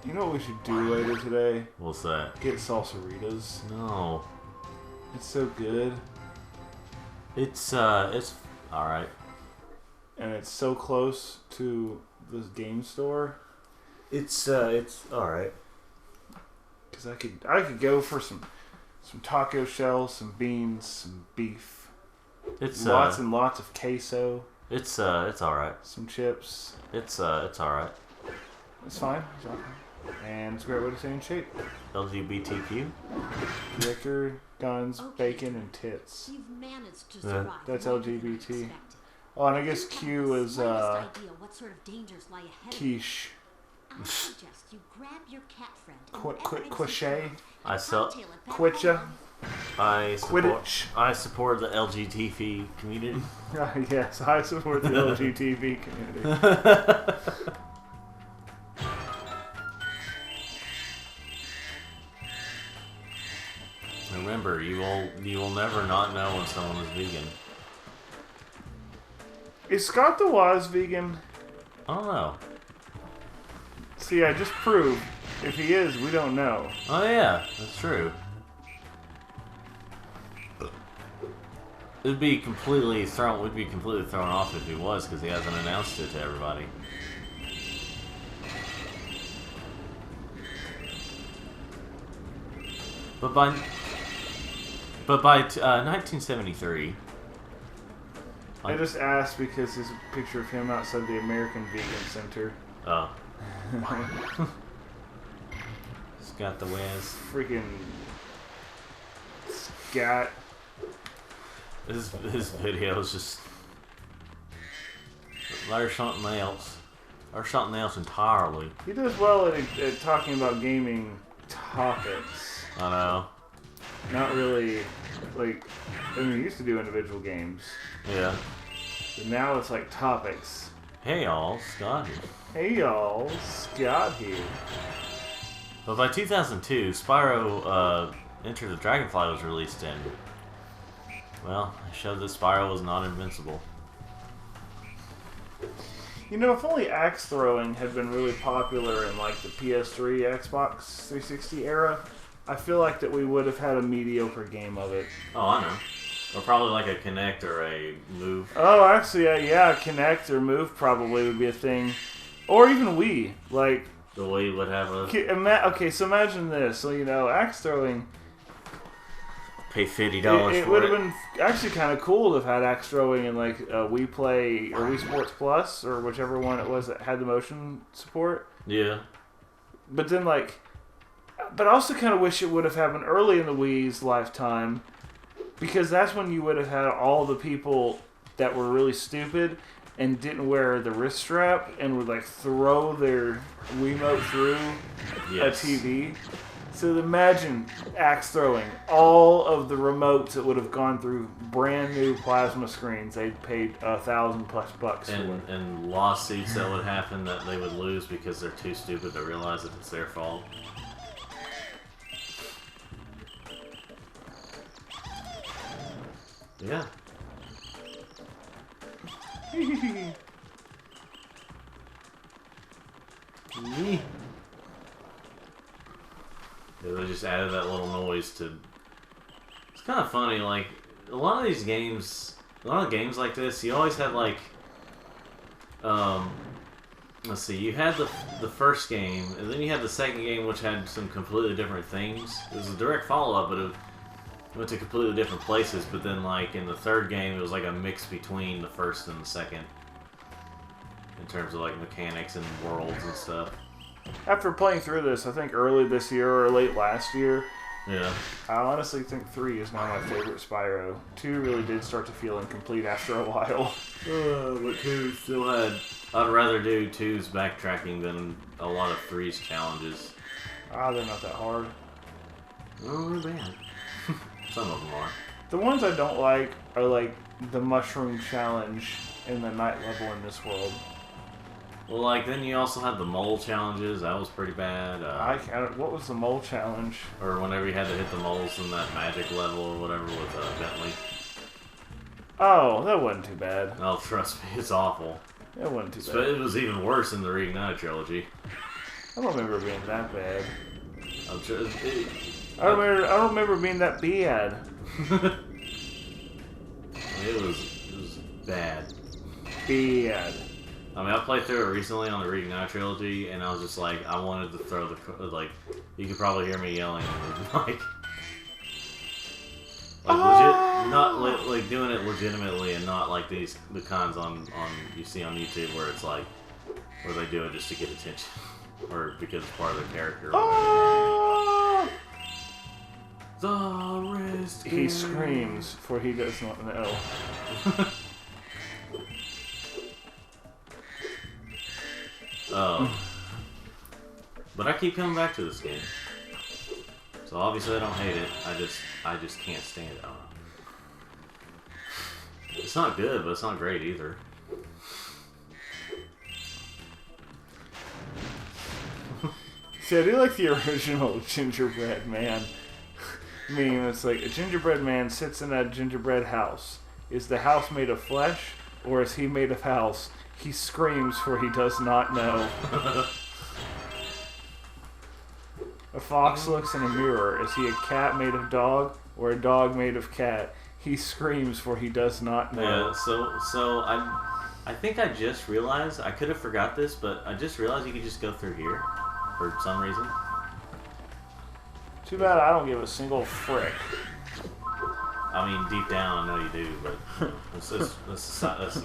Speaker 2: You know what we should do later today?
Speaker 1: What's that?
Speaker 2: Get salsaritas.
Speaker 1: No.
Speaker 2: It's so good.
Speaker 1: It's alright.
Speaker 2: And it's so close to this game store.
Speaker 1: It's alright.
Speaker 2: Because I could go for some taco shells, some beans, some beef.
Speaker 1: It's
Speaker 2: lots and lots of queso.
Speaker 1: It's alright.
Speaker 2: Some chips.
Speaker 1: It's alright.
Speaker 2: It's fine. And it's a great way to stay in shape.
Speaker 1: LGBTQ.
Speaker 2: Liquor, guns, bacon, and tits.
Speaker 6: You've managed to survive.
Speaker 2: That's
Speaker 6: longer than I
Speaker 2: LGBT.
Speaker 6: expected.
Speaker 2: Oh, and I guess Q is
Speaker 6: Slightest idea what sort of dangers lie ahead of you.
Speaker 2: quiche.
Speaker 6: I suggest you grab your cat friend.
Speaker 2: Quichet.
Speaker 1: Quitcha. I support.
Speaker 2: Quidditch.
Speaker 1: I support the LGBT community.
Speaker 2: Yes, I support the LGBT community.
Speaker 1: Remember, you will never not know when someone is vegan.
Speaker 2: Is Scott the Waz vegan?
Speaker 1: I don't know.
Speaker 2: See, I just proved if he is, we don't know.
Speaker 1: Oh yeah, that's true. We'd be completely thrown off if he was, because he hasn't announced it to everybody. But by 1973,
Speaker 2: I just asked because there's a picture of him outside the American Vegan Center.
Speaker 1: oh, he's got the whiz.
Speaker 2: Freaking Scott.
Speaker 1: His videos just there's something else. Or something else entirely.
Speaker 2: He does well at talking about gaming topics.
Speaker 1: I know.
Speaker 2: Not really, like, I mean, he used to do individual games.
Speaker 1: Yeah.
Speaker 2: But now it's like topics.
Speaker 1: Hey y'all, Scott here.
Speaker 2: Hey y'all, Scott here.
Speaker 1: But by 2002, Spyro Enter the Dragonfly was released in. Well, it showed that Spyro was not invincible.
Speaker 2: You know, if only axe throwing had been really popular in like the PS3, Xbox 360 era, I feel like that we would have had a mediocre game of it.
Speaker 1: Oh, I know. Or probably like a Kinect or a Move.
Speaker 2: Oh, actually, yeah, Kinect or Move probably would be a thing. Or even Wii. Like,
Speaker 1: The Wii would have a...
Speaker 2: okay, so imagine this. So, you know, axe throwing...
Speaker 1: Pay $50 for it.
Speaker 2: It would have been actually kind of cool to have had axe throwing in like Wii Play or Wii Sports Plus or whichever one it was that had the motion support.
Speaker 1: Yeah.
Speaker 2: But then like, but I also kind of wish it would have happened early in the Wii's lifetime, because that's when you would have had all the people that were really stupid and didn't wear the wrist strap and would like throw their Wiimote through a TV. So imagine axe throwing. All of the remotes that would have gone through brand new plasma screens they'd paid $1,000+ bucks for.
Speaker 1: And lawsuits that would happen that they would lose because they're too stupid to realize that it's their fault. Yeah. Yeah, they just added that little noise to... It's kind of funny, like, a lot of these games, a lot of games like this, you always had, like, let's see, you had the first game, and then you had the second game, which had some completely different things. It was a direct follow-up, but it went to completely different places, but then, like, in the third game, it was like a mix between the first and the second, in terms of, like, mechanics and worlds and stuff.
Speaker 2: After playing through this, I think early this year or late last year,
Speaker 1: yeah,
Speaker 2: I honestly think 3 is now my favorite Spyro. 2 really did start to feel incomplete after a while.
Speaker 1: But 2 still had... I'd rather do 2's backtracking than a lot of 3's challenges.
Speaker 2: Ah, they're not that hard.
Speaker 1: Oh, they're bad. Some of them are.
Speaker 2: The ones I don't like are like the mushroom challenge in the night level in this world.
Speaker 1: Well, like, then you also had the mole challenges. That was pretty bad.
Speaker 2: What was the mole challenge?
Speaker 1: Or whenever you had to hit the moles in that magic level or whatever with Bentley.
Speaker 2: Oh, that wasn't too bad.
Speaker 1: Oh, trust me, it's awful.
Speaker 2: That wasn't too
Speaker 1: But
Speaker 2: bad.
Speaker 1: it was even worse in the Reignited trilogy.
Speaker 2: I don't remember it being that bad.
Speaker 1: I
Speaker 2: I don't remember being that bad.
Speaker 1: It was bad.
Speaker 2: Bad.
Speaker 1: I mean, I played through it recently on the Reignite trilogy, and I was just like, I wanted to throw the you could probably hear me yelling, like not like doing it legitimately, and not like the cons on you see on YouTube where it's like where they do it just to get attention or because it's part of their character. The risk.
Speaker 2: He screams, for he does not know.
Speaker 1: But I keep coming back to this game. So obviously I don't hate it. I just can't stand it. I don't know. It's not good, but it's not great either.
Speaker 2: See, I do like the original gingerbread man. I mean, it's like a gingerbread man sits in a gingerbread house. Is the house made of flesh, or is he made of house? He screams, for he does not know. A fox looks in a mirror. Is he a cat made of dog, or a dog made of cat? He screams, for he does not know.
Speaker 1: Yeah, so I think I just realized, I could have forgot this, but I just realized you could just go through here for some reason.
Speaker 2: Too bad I don't give a single frick.
Speaker 1: I mean, deep down, I know you do, but that's besides the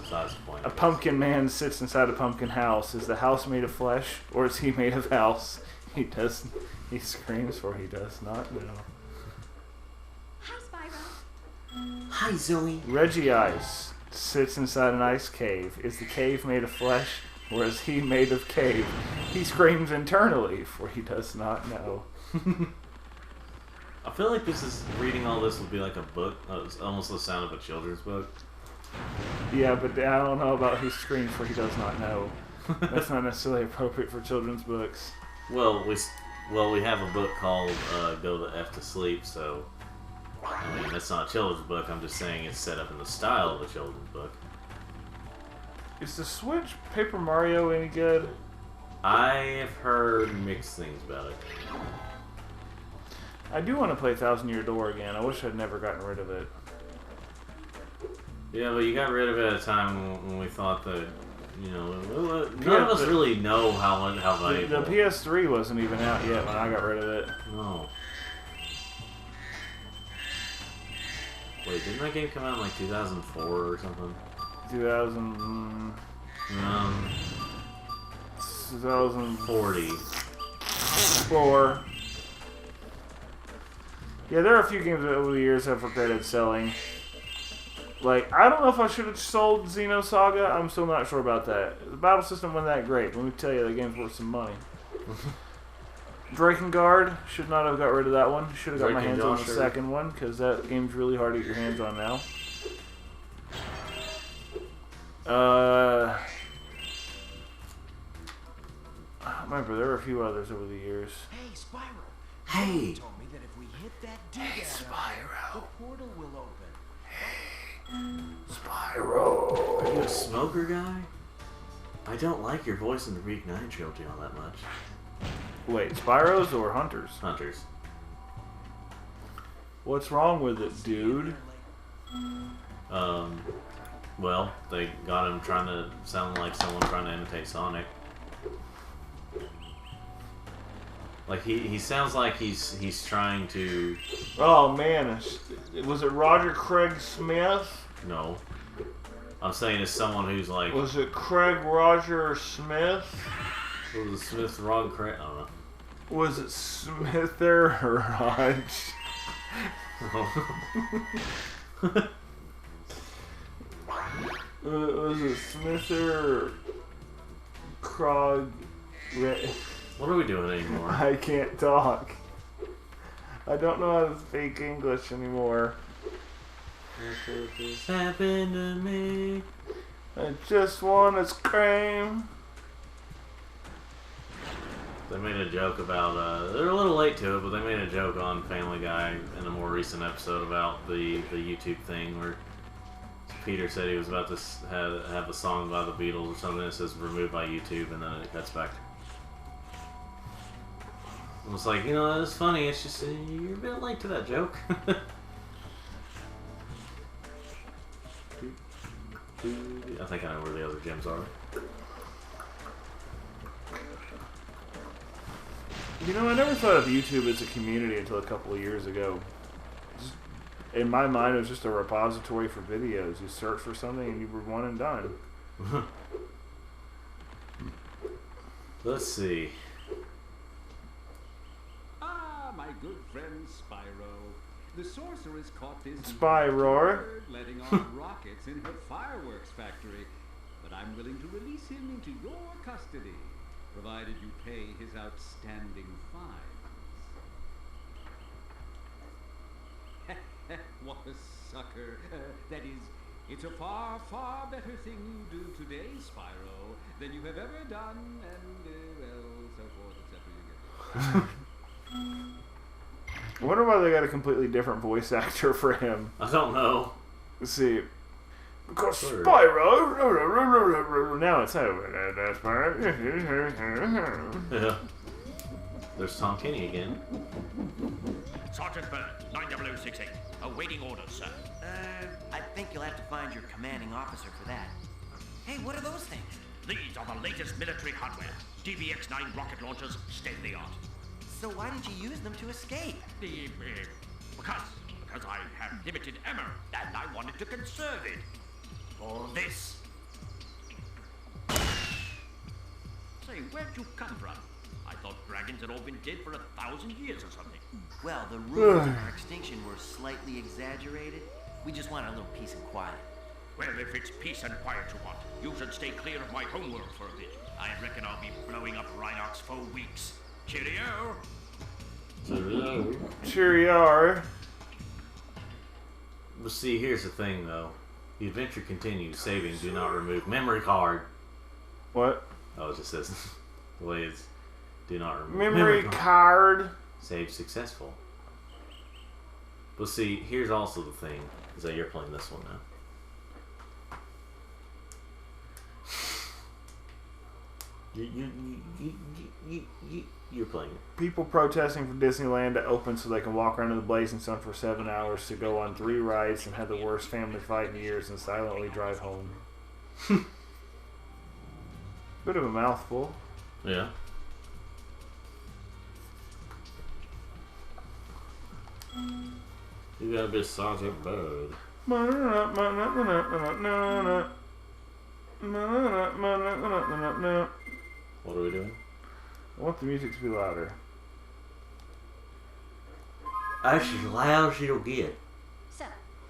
Speaker 1: point.
Speaker 2: A pumpkin man sits inside a pumpkin house. Is the house made of flesh, or is he made of house? He screams, for he does not know.
Speaker 7: Hi, Spyro.
Speaker 1: Hi, Zoe.
Speaker 2: Reggie Ice sits inside an ice cave. Is the cave made of flesh, or is he made of cave? He screams internally, for he does not know.
Speaker 1: I feel like reading all this would be like a book. It's almost the sound of a children's book.
Speaker 2: Yeah, but I don't know about he screams, for he does not know. That's not necessarily appropriate for children's books.
Speaker 1: Well, we have a book called Go the F to Sleep, so I mean that's not a children's book. I'm just saying it's set up in the style of a children's book.
Speaker 2: Is the Switch Paper Mario any good?
Speaker 1: I have heard mixed things about it.
Speaker 2: I do want to play 1,000 Year Door again. I wish I'd never gotten rid of it.
Speaker 1: Yeah, but you got rid of it at a time when we thought that, you know, none of us really know how valuable.
Speaker 2: The PS3 wasn't even out yet when I got rid of it.
Speaker 1: No. Wait, didn't that game come out in like 2004 or something?
Speaker 2: 2040.
Speaker 1: 4.
Speaker 2: Yeah, there are a few games that over the years I've regretted selling. Like, I don't know if I should have sold Xenosaga. I'm still not sure about that. The battle system wasn't that great. Let me tell you, the game's worth some money. Drakengard, should not have got rid of that one. Should have got my hands on the second one, because that game's really hard to get your hands on now. I remember there were a few others over the years.
Speaker 5: Hey, Spyro.
Speaker 1: Hey!
Speaker 5: You told me that if we hit that digger,
Speaker 2: Spyro.
Speaker 5: the portal will open.
Speaker 2: Spyro.
Speaker 1: Are you a smoker guy? I don't like your voice in the Reignite trilogy all that much.
Speaker 2: Wait, Spyros or Hunters?
Speaker 1: Hunters.
Speaker 2: What's wrong with it, dude?
Speaker 1: Well, they got him trying to sound like someone trying to imitate Sonic. Like he sounds like he's trying to.
Speaker 2: Oh man, was it Roger Craig Smith?
Speaker 1: No, I'm saying it's someone who's like.
Speaker 2: Was it Craig Roger Smith?
Speaker 1: Was it Smith Rod Craig? I don't know.
Speaker 2: Was it Smither Raj? Was it Smither Krog?
Speaker 1: What are we doing anymore?
Speaker 2: I can't talk. I don't know how to speak English anymore.
Speaker 1: This happened to me.
Speaker 2: I just want to scream.
Speaker 1: They made a joke about, they're a little late to it, but they made a joke on Family Guy in a more recent episode about the YouTube thing where Peter said he was about to have a song by the Beatles or something that says removed by YouTube, and then it cuts back. It was like, you know, it's funny, it's just, you're a bit late to that joke. I think I know where the other gems are.
Speaker 2: You know, I never thought of YouTube as a community until a couple of years ago. Just, in my mind, it was just a repository for videos. You search for something and you were one and done.
Speaker 1: Let's see.
Speaker 5: Ah, my good friend Spyro. The sorceress caught this
Speaker 2: Spyro.
Speaker 5: bird letting off rockets in her fireworks factory. But I'm willing to release him into your custody, provided you pay his outstanding fines. What a sucker. That is, it's a far, far better thing you do today, Spyro, than you have ever done, and, well, so forth, etc. You get
Speaker 2: I wonder why they got a completely different voice actor for him.
Speaker 1: I don't know.
Speaker 2: Let's see. Because
Speaker 1: Sure.
Speaker 2: Spyro. Now it's over.
Speaker 1: Yeah. There's Tom Kenny again.
Speaker 8: Sergeant Bird, 90068. Awaiting orders, sir.
Speaker 9: I think you'll have to find your commanding officer for that. Hey, what are those things?
Speaker 8: These are the latest military hardware. DBX-9 rocket launchers, state-of-the-art.
Speaker 9: So why did you use them to escape?
Speaker 8: Because I have limited ammo, and I wanted to conserve it. For this. Say, where'd you come from? I thought dragons had all been dead for 1,000 years or something.
Speaker 9: Well, the rumors of our extinction were slightly exaggerated. We just wanted a little peace and quiet.
Speaker 8: Well, if it's peace and quiet you want, you should stay clear of my homeworld for a bit. I reckon I'll be blowing up Rhinox for weeks. Cheerio!
Speaker 2: Cheerio.
Speaker 1: But see, here's the thing, though. The adventure continues. Saving. Do not remove memory card.
Speaker 2: What?
Speaker 1: Oh, it just says the way it's. Do not remove
Speaker 2: Memory card.
Speaker 1: Save successful. But see, here's also the thing. Is that you're playing this one now. You're playing it.
Speaker 2: People protesting for Disneyland to open so they can walk around in the blazing sun for 7 hours to go on 3 rides and have the worst family fight in years and silently drive home. Bit of a mouthful.
Speaker 1: Yeah. You gotta be Sergeant Bird.
Speaker 2: What
Speaker 1: What are we doing?
Speaker 2: I want the music to be louder.
Speaker 1: That's as loud as it'll get.
Speaker 3: Sir,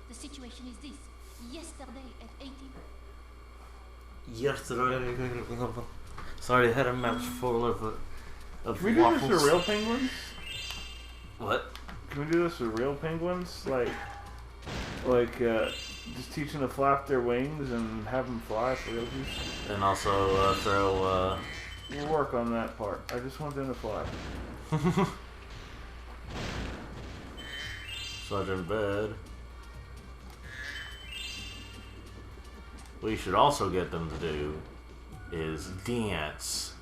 Speaker 3: the situation is this. Yesterday at 18...
Speaker 1: Yesterday, sorry, I had a mouth full of
Speaker 2: Can we do
Speaker 1: waffles.
Speaker 2: this with real penguins?
Speaker 1: What?
Speaker 2: Can we do this with real penguins? Like just teach them to flap their wings and have them fly for realsies?
Speaker 1: And also throw.
Speaker 2: We'll work on that part. I just want them to fly.
Speaker 1: Sergeant Bird. What you should also get them to do is dance.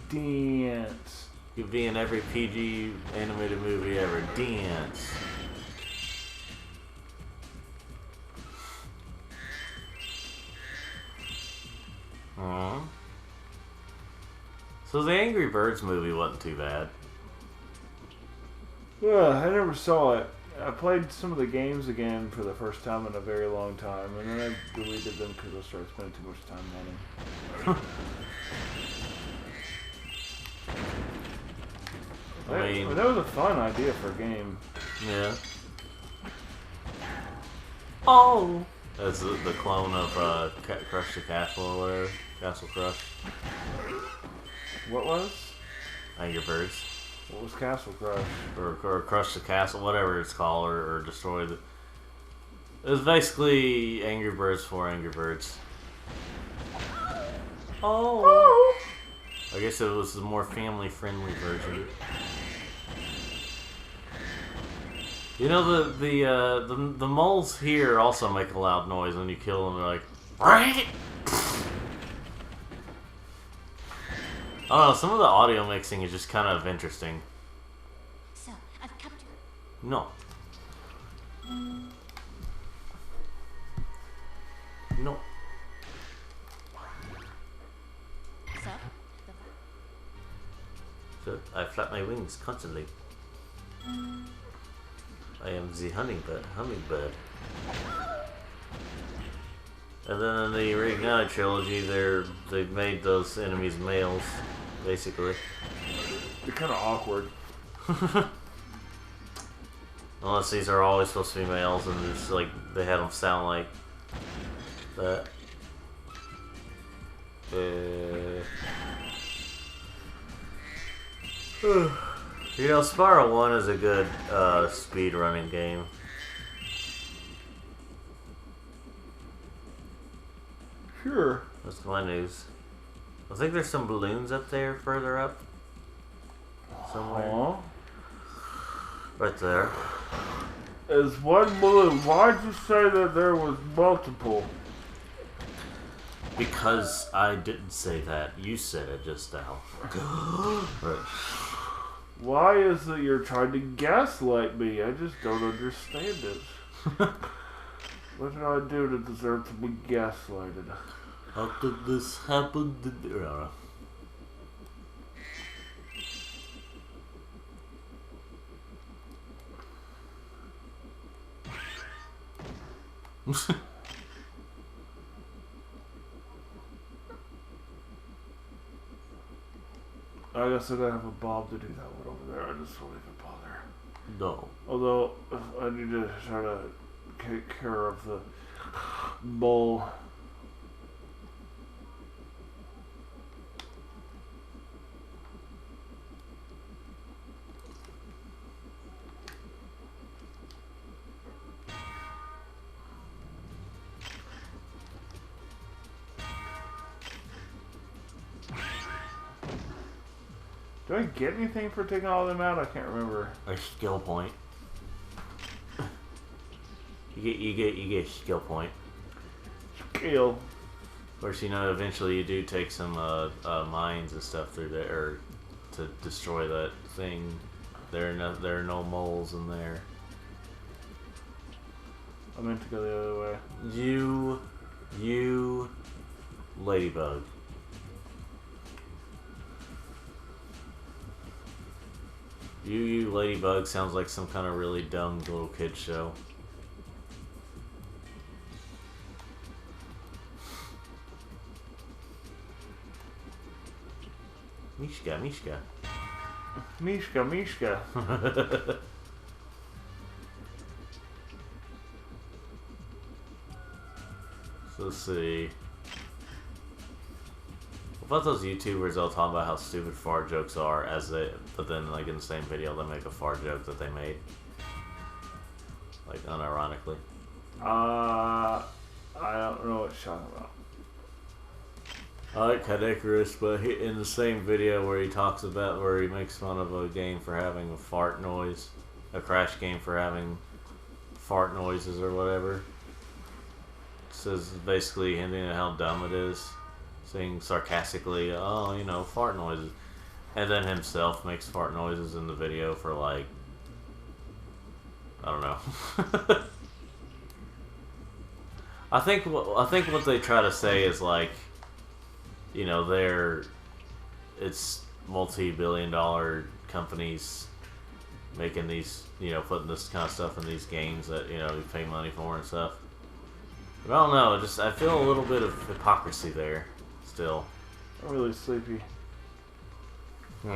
Speaker 2: Dance.
Speaker 1: You'd be in every PG animated movie ever. Dance. Aww. So the Angry Birds movie wasn't too bad.
Speaker 2: I never saw it. I played some of the games again for the first time in a very long time, and then I deleted them because I started spending too much time on them.
Speaker 1: I mean,
Speaker 2: that was a fun idea for a game.
Speaker 1: yeah. Oh! That's the clone of Crush the Castle or whatever. Castle Crush.
Speaker 2: What was?
Speaker 1: Angry Birds.
Speaker 2: What was Castle Crush?
Speaker 1: Or Crush the Castle, whatever it's called, or Destroy the... It was basically Angry Birds for Angry Birds. Oh! I guess it was the more family-friendly version. You know, the moles here also make a loud noise when you kill them. They're like... I don't know, some of the audio mixing is just kind of interesting.
Speaker 3: Sir, I've captured...
Speaker 1: No. No. So I flap my wings constantly. I am the hummingbird. And then in the Reignited trilogy, they've made those enemies males, basically.
Speaker 2: They're kind of awkward.
Speaker 1: Unless these are always supposed to be males, and it's like they had them sound like that. You know, Spyro 1 is a good speed running game.
Speaker 2: Sure.
Speaker 1: That's my news. I think there's some balloons up there, further up. Somewhere. Right there.
Speaker 2: Is one balloon. Why'd you say that there was multiple?
Speaker 1: Because I didn't say that. You said it just now. Right.
Speaker 2: Why is it you're trying to gaslight me? I just don't understand it. What did I do to deserve to be gaslighted?
Speaker 1: How did this happen?
Speaker 2: I guess I gotta have a Bob to do that one over there. I just won't even bother.
Speaker 1: No.
Speaker 2: Although, if I need to try to take care of the bull. Do I get anything for taking all of them out? I can't remember.
Speaker 1: A skill point. You get a skill point.
Speaker 2: Skill.
Speaker 1: Of course, you know, eventually you do take some mines and stuff through there to destroy that thing. There are no moles in there.
Speaker 2: I meant to go the other way.
Speaker 1: You ladybug. You ladybug sounds like some kind of really dumb little kid show. Mishka.
Speaker 2: Mishka.
Speaker 1: So let's see. What about those YouTubers all talking about how stupid fart jokes are, but then like in the same video they make a fart joke that they made, like unironically.
Speaker 2: I don't know what you're talking about.
Speaker 1: I like Cadecarus, but in the same video where he talks about where he makes fun of a game for having a fart noise, a Crash game for having fart noises or whatever. It says basically hinting at how dumb it is. Saying sarcastically, oh, you know, fart noises. And then himself makes fart noises in the video for like, I don't know. I think what they try to say is like, you know, it's multi-billion-dollar companies making these, you know, putting this kind of stuff in these games that, you know, we pay money for and stuff. But I don't know, I feel a little bit of hypocrisy there. Still.
Speaker 2: I'm really sleepy.
Speaker 1: We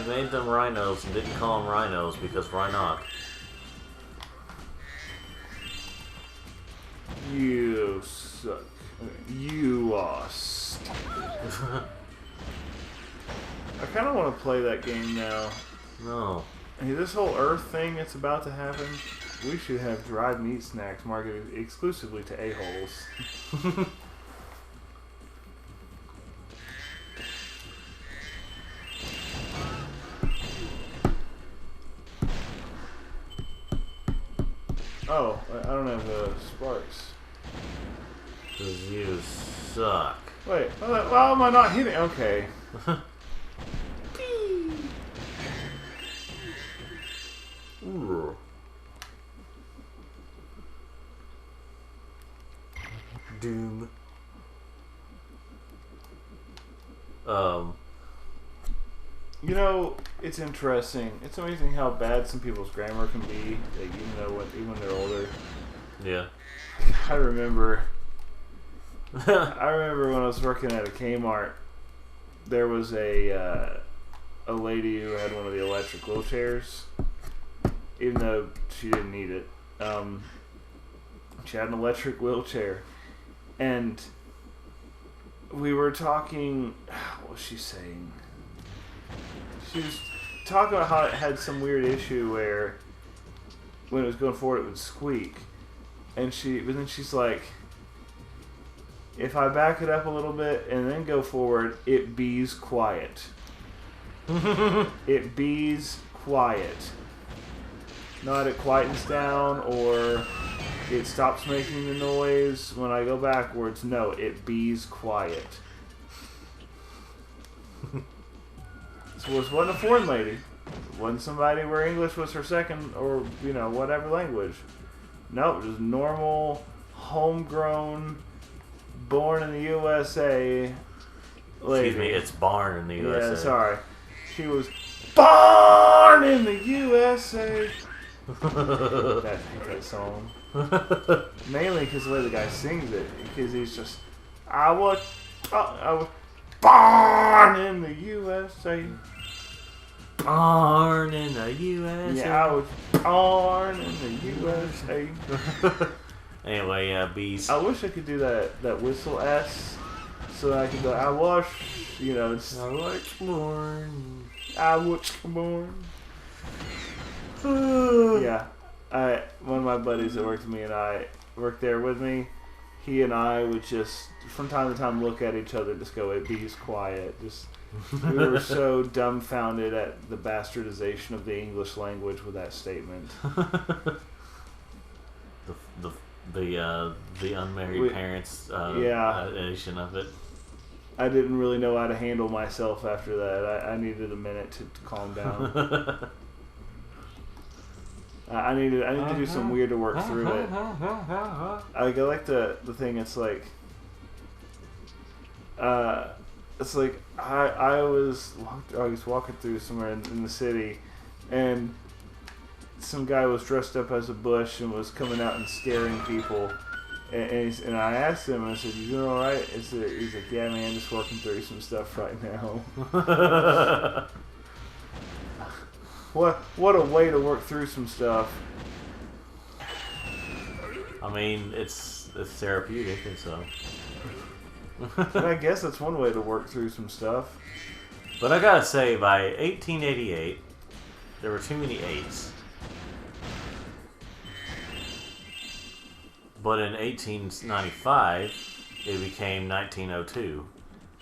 Speaker 1: made them rhinos and didn't call them rhinos because why not?
Speaker 2: You suck. You are stupid. I kind of want to play that game now.
Speaker 1: No.
Speaker 2: Hey, this whole Earth thing that's about to happen, we should have dried meat snacks marketed exclusively to a-holes. Oh, I don't have the sparks.
Speaker 1: Because you suck.
Speaker 2: Wait, why am I not hitting? Okay.
Speaker 1: Doom.
Speaker 2: You know, it's interesting. It's amazing how bad some people's grammar can be, like, even when they're older.
Speaker 1: Yeah.
Speaker 2: I remember when I was working at a Kmart, there was a lady who had one of the electric wheelchairs, even though she didn't need it. She had an electric wheelchair, and we were talking. What was she saying? She was talking about how it had some weird issue where when it was going forward, it would squeak. But then she's like, if I back it up a little bit and then go forward, it bees quiet. It bees quiet. Not it quietens down or it stops making the noise when I go backwards. No, it bees quiet. So it wasn't a foreign lady. It wasn't somebody where English was her second or, whatever language. No, just normal, homegrown, born in the USA lady.
Speaker 1: Excuse me, it's Barn in the USA.
Speaker 2: Yeah, sorry. She was born in the USA. I hate that song. Mainly because the way the guy sings it. Because he's just, I was born in the USA.
Speaker 1: Born in the USA.
Speaker 2: Yeah, I was born in the USA.
Speaker 1: Anyway, bees.
Speaker 2: I wish I could do that whistle S, so that I could go. I was, it's.
Speaker 1: I was born.
Speaker 2: I was born. Yeah, one of my buddies that worked with me and I worked there with me. He and I would just from time to time look at each other, just go, "It bees quiet." Just we were so dumbfounded at the bastardization of the English language with that statement.
Speaker 1: The unmarried parents edition of it.
Speaker 2: I didn't really know how to handle myself after that. I needed a minute to calm down. I need to do some weird to work through it. I like the thing. It's like I was walking through somewhere in the city, and some guy was dressed up as a bush and was coming out and scaring people. And I asked him, I said, "You doing all right?" He's like, "Yeah, man, just working through some stuff right now." What a way to work through some stuff.
Speaker 1: I mean, it's therapeutic, and so.
Speaker 2: And I guess that's one way to work through some stuff.
Speaker 1: But I gotta say, by 1888, there were too many 8s. But in 1895, it became 1902.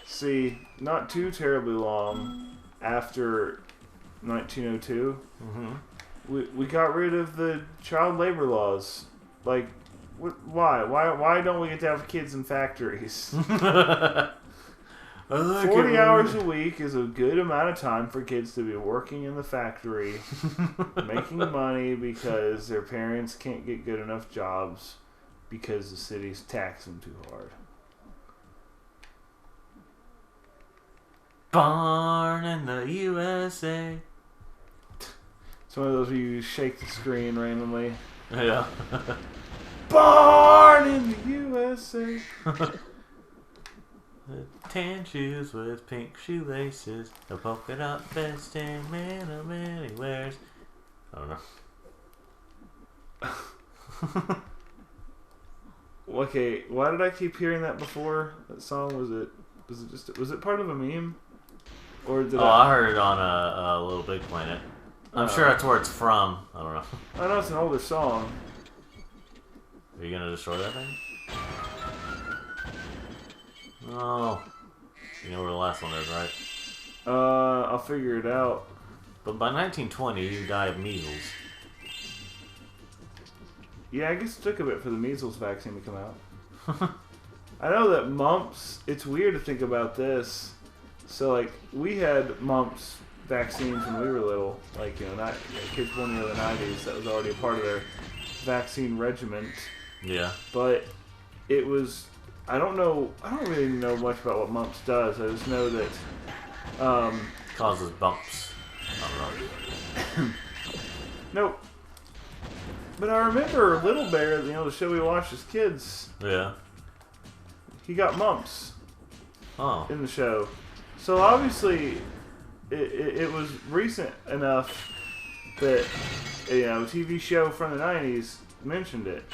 Speaker 2: See, not too terribly long after 1902, we got rid of the child labor laws. Like, why don't we get to have kids in factories? 40 hours a week is a good amount of time for kids to be working in the factory, making money because their parents can't get good enough jobs because the cities tax them too hard.
Speaker 1: Born in the USA.
Speaker 2: It's one of those where you shake the screen randomly.
Speaker 1: Yeah.
Speaker 2: Born in the USA.
Speaker 1: Tan shoes with pink shoelaces, a polka dot vest and man of many wears. I don't know.
Speaker 2: Okay, why did I keep hearing that before? That song, was it part of a meme? Or did
Speaker 1: I heard it on a Little Big Planet. I'm sure that's where it's from. I don't know.
Speaker 2: I know it's an older song.
Speaker 1: Are you gonna destroy that thing? Oh. You know where the last one is, right?
Speaker 2: I'll figure it out.
Speaker 1: But by 1920, you die of measles.
Speaker 2: Yeah, I guess it took a bit for the measles vaccine to come out. I know that mumps, it's weird to think about this. So, like, we had mumps vaccines when we were little. Like, kids born in the early 90s, that was already a part of their vaccine regiment.
Speaker 1: Yeah.
Speaker 2: But it was I don't know. I don't really know much about what mumps does. I just know that
Speaker 1: causes bumps. I don't know.
Speaker 2: Nope. But I remember Little Bear, you know, the show we watched as kids.
Speaker 1: Yeah.
Speaker 2: He got mumps.
Speaker 1: Oh.
Speaker 2: In the show. So obviously, it was recent enough that, you know, a TV show from the 90s mentioned it.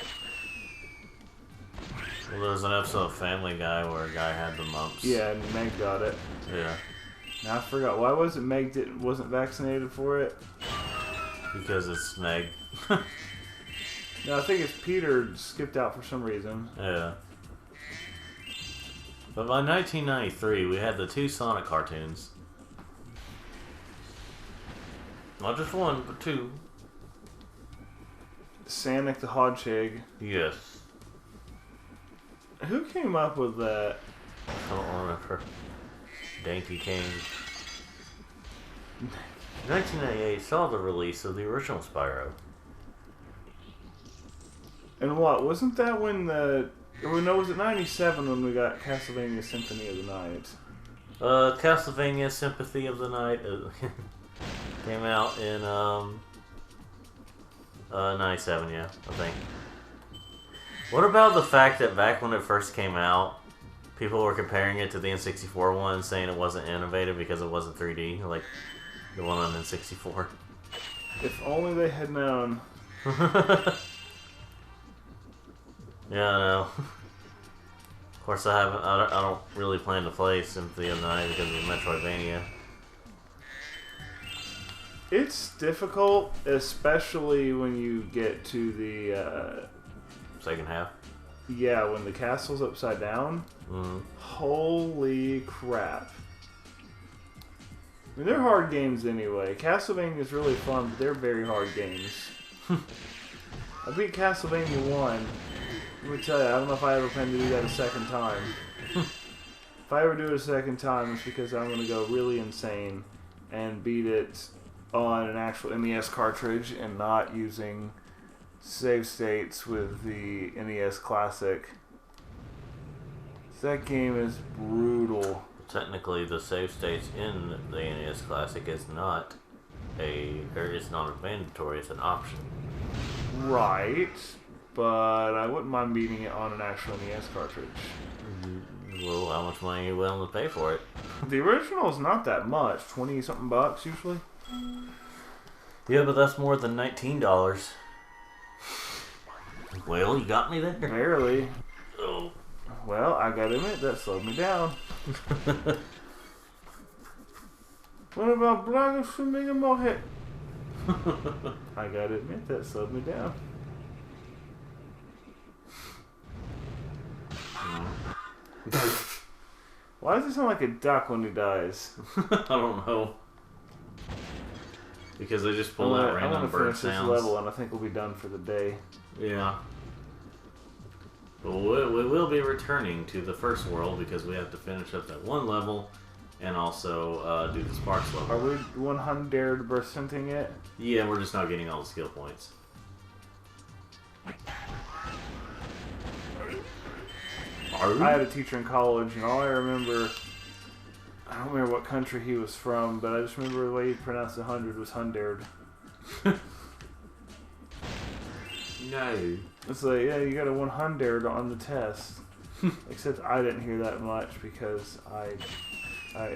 Speaker 1: Well, there was an episode of Family Guy where a guy had the mumps.
Speaker 2: Yeah, and Meg got it.
Speaker 1: Yeah.
Speaker 2: Now I forgot. Why was it Meg wasn't vaccinated for it?
Speaker 1: Because it's Meg.
Speaker 2: No, I think it's Peter skipped out for some reason.
Speaker 1: Yeah. But by 1993, we had the 2 Sonic cartoons. Not just 1, but 2.
Speaker 2: Sonic the Hedgehog.
Speaker 1: Yes.
Speaker 2: Who came up with that?
Speaker 1: I don't remember. Danky King. 1998 saw the release of the original Spyro.
Speaker 2: And what? Wasn't that when the... Or no, was it 97 when we got Castlevania Symphony of the Night?
Speaker 1: Castlevania Sympathy of the Night came out in 97, yeah, I think. What about the fact that back when it first came out, people were comparing it to the N64 one, saying it wasn't innovative because it wasn't 3D, like the one on N64?
Speaker 2: If only they had known.
Speaker 1: Yeah, I know. Of course, I don't really plan to play Sympathy of the Night because of Metroidvania.
Speaker 2: It's difficult, especially when you get to the
Speaker 1: second half.
Speaker 2: Yeah, when the castle's upside down.
Speaker 1: Mm-hmm.
Speaker 2: Holy crap! I mean, they're hard games anyway. Castlevania's really fun, but they're very hard games. I beat Castlevania 1. Let me tell you, I don't know if I ever plan to do that a second time. If I ever do it a second time, it's because I'm going to go really insane and beat it on an actual NES cartridge and not using save states with the NES Classic. That game is brutal.
Speaker 1: Technically, the save states in the NES Classic is not it's not mandatory, it's an option.
Speaker 2: Right. But I wouldn't mind beating it on an actual NES cartridge.
Speaker 1: Well, how much money are you willing to pay for it?
Speaker 2: The original is not that much. 20-something bucks usually.
Speaker 1: Yeah, but that's more than $19. Well, you got me there.
Speaker 2: Barely.
Speaker 1: Oh.
Speaker 2: Well, I gotta admit, that slowed me down. What about Black swimming in my head? I gotta admit, that slowed me down. Why does he sound like a duck when he dies?
Speaker 1: I don't know. Because they just pull out random bird sounds.
Speaker 2: I'm gonna finish this level and I think we'll be done for the day.
Speaker 1: Yeah. But we will be returning to the first world because we have to finish up that one level and also do the Sparks level.
Speaker 2: Are we 100% it?
Speaker 1: Yeah, we're just not getting all the skill points.
Speaker 2: I had a teacher in college, and all I remember, I don't remember what country he was from, but I just remember the way he pronounced 100 was hundred.
Speaker 1: No.
Speaker 2: It's like, yeah, you got a 100 on the test. Except I didn't hear that much because I got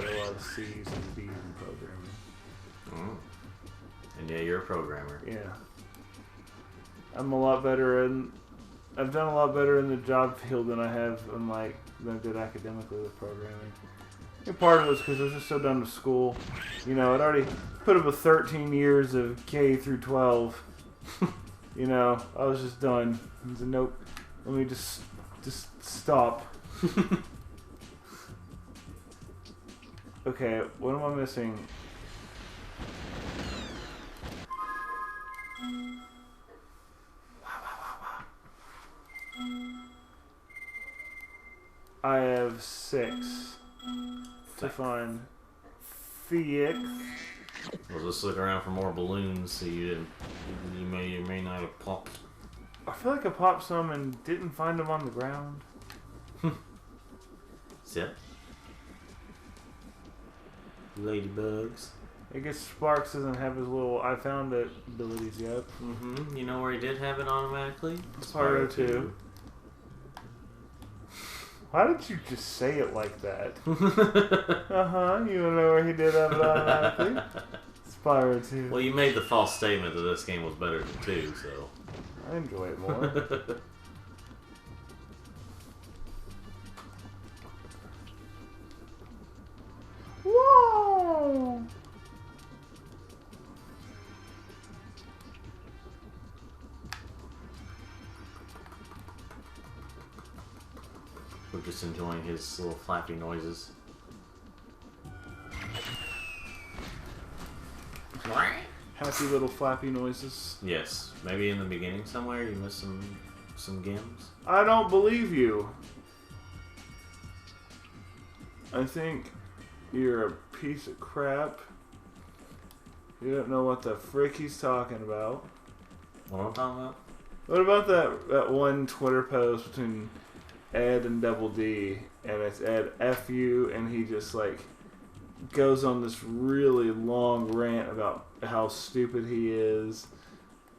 Speaker 2: a lot of C's and B's in programming.
Speaker 1: Mm. And yeah, you're a programmer.
Speaker 2: Yeah. I'm a lot better I've done a lot better in the job field than I have in than I did academically with programming. And part of it was because I was just so done with school. You know, I'd already put up with 13 years of K through 12. You know, I was just done. I said, nope, let me just stop. Okay, what am I missing? I have 6 to find. Theix.
Speaker 1: We'll just look around for more balloons so you may or may not have popped.
Speaker 2: I feel like I popped some and didn't find them on the ground.
Speaker 1: Zip. Ladybugs.
Speaker 2: I guess Sparks doesn't have his little I found it abilities yet.
Speaker 1: Mm-hmm. You know where he did have it automatically?
Speaker 2: Spyro 2. Why did you just say it like that? Uh-huh, you know where he did have it automatically? Spyro 2.
Speaker 1: Well, you made the false statement that this game was better than 2, so...
Speaker 2: I enjoy it more. Whoa!
Speaker 1: We're just enjoying his little flappy noises.
Speaker 2: Happy little flappy noises.
Speaker 1: Yes. Maybe in the beginning somewhere you missed some games.
Speaker 2: I don't believe you. I think you're a piece of crap. You don't know what the frick he's talking about.
Speaker 1: What am I talking about?
Speaker 2: What about that one Twitter post between Ed and Double D, and it's Ed F you, and he just like goes on this really long rant about how stupid he is,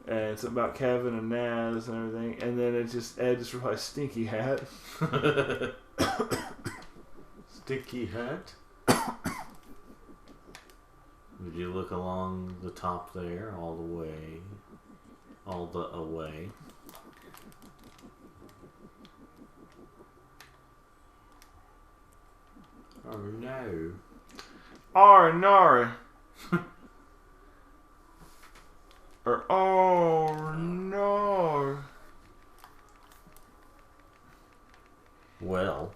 Speaker 2: and it's about Kevin and Naz and everything, and then it just Ed just replies stinky hat.
Speaker 1: Sticky hat. Would you look along the top there, all the way, all the away? Oh no.
Speaker 2: R no. Or oh no.
Speaker 1: Well.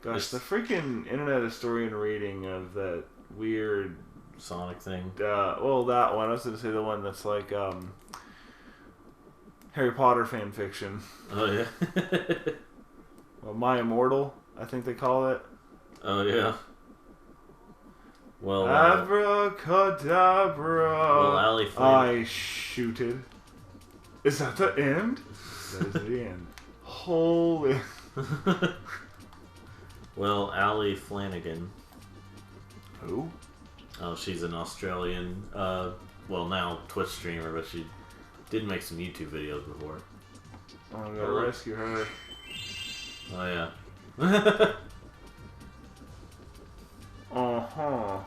Speaker 2: Gosh, the freaking Internet Historian reading of that weird
Speaker 1: Sonic thing.
Speaker 2: Well, that one. I was going to say the one that's like Harry Potter fan fiction.
Speaker 1: Oh yeah.
Speaker 2: Well, My Immortal, I think they call it.
Speaker 1: Oh yeah. Well.
Speaker 2: Abracadabra.
Speaker 1: Well, Allie Flanagan.
Speaker 2: I shooted. Is that the end? That is the end. Holy.
Speaker 1: Well, Allie Flanagan.
Speaker 2: Who?
Speaker 1: Oh, she's an Australian, well now Twitch streamer, but she did make some YouTube videos before.
Speaker 2: I'm gonna rescue her.
Speaker 1: Oh yeah.
Speaker 2: Uh-huh.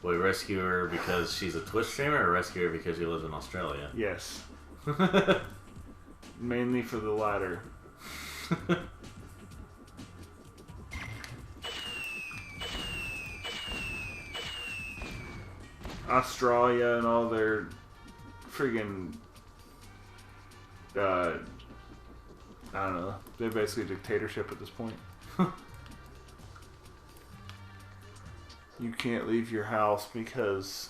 Speaker 1: Wait, rescue her because she's a Twitch streamer, or rescue her because she lives in Australia?
Speaker 2: Yes. Mainly for the latter. Australia and all their friggin' I don't know. They're basically a dictatorship at this point. You can't leave your house because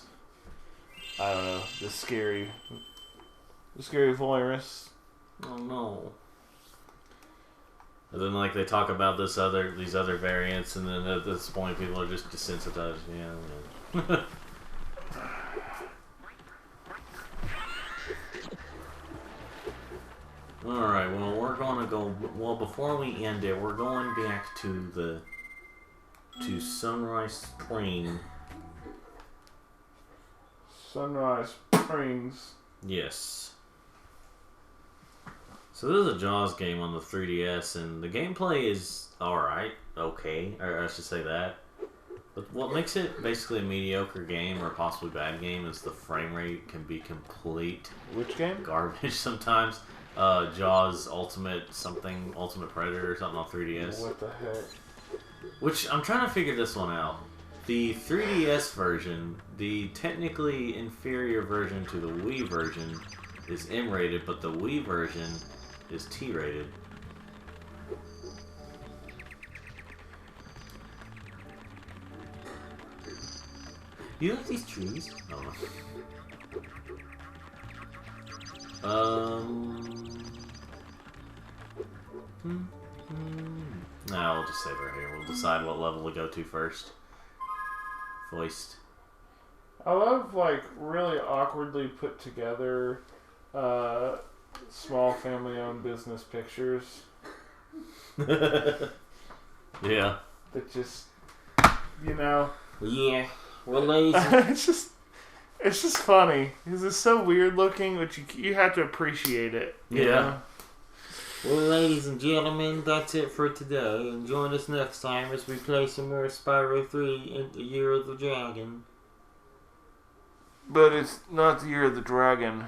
Speaker 2: I don't know, the scary virus.
Speaker 1: Oh no. And then like they talk about these other variants, and then at this point people are just desensitized. Yeah. Alright, well we're gonna go, well before we end it, we're going back to Sunrise Spring.
Speaker 2: Sunrise Springs.
Speaker 1: Yes. So this is a Jaws game on the 3DS, and the gameplay is alright, okay, or I should say that. But what makes it basically a mediocre game, or possibly bad game, is the frame rate can be complete
Speaker 2: Which game?
Speaker 1: garbage sometimes. Jaws Ultimate Predator or something on 3DS.
Speaker 2: What the heck?
Speaker 1: Which, I'm trying to figure this one out. The 3DS version, the technically inferior version to the Wii version, is M-rated, but the Wii version is T-rated. You like these trees? Oh. No, we'll just save it right here. We'll decide what level to go to first. Foist.
Speaker 2: I love like really awkwardly put together Small family-owned business pictures.
Speaker 1: Yeah.
Speaker 2: That just, you know.
Speaker 10: Yeah. We're lazy.
Speaker 2: It's just funny because it's so weird looking, but you have to appreciate it. You know?
Speaker 10: Well, ladies and gentlemen, that's it for today. And join us next time as we play some more Spyro 3 in the Year of the Dragon.
Speaker 2: But it's not the Year of the Dragon.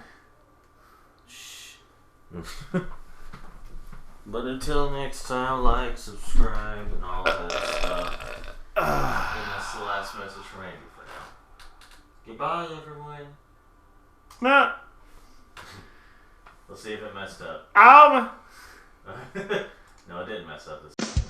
Speaker 10: Shh. But until next time, like, subscribe, and all that stuff.
Speaker 1: And that's the last message from Andy for now.
Speaker 10: Goodbye, everyone.
Speaker 2: No.
Speaker 1: Let's see if it messed up.
Speaker 2: No,
Speaker 1: No, it didn't mess up this time.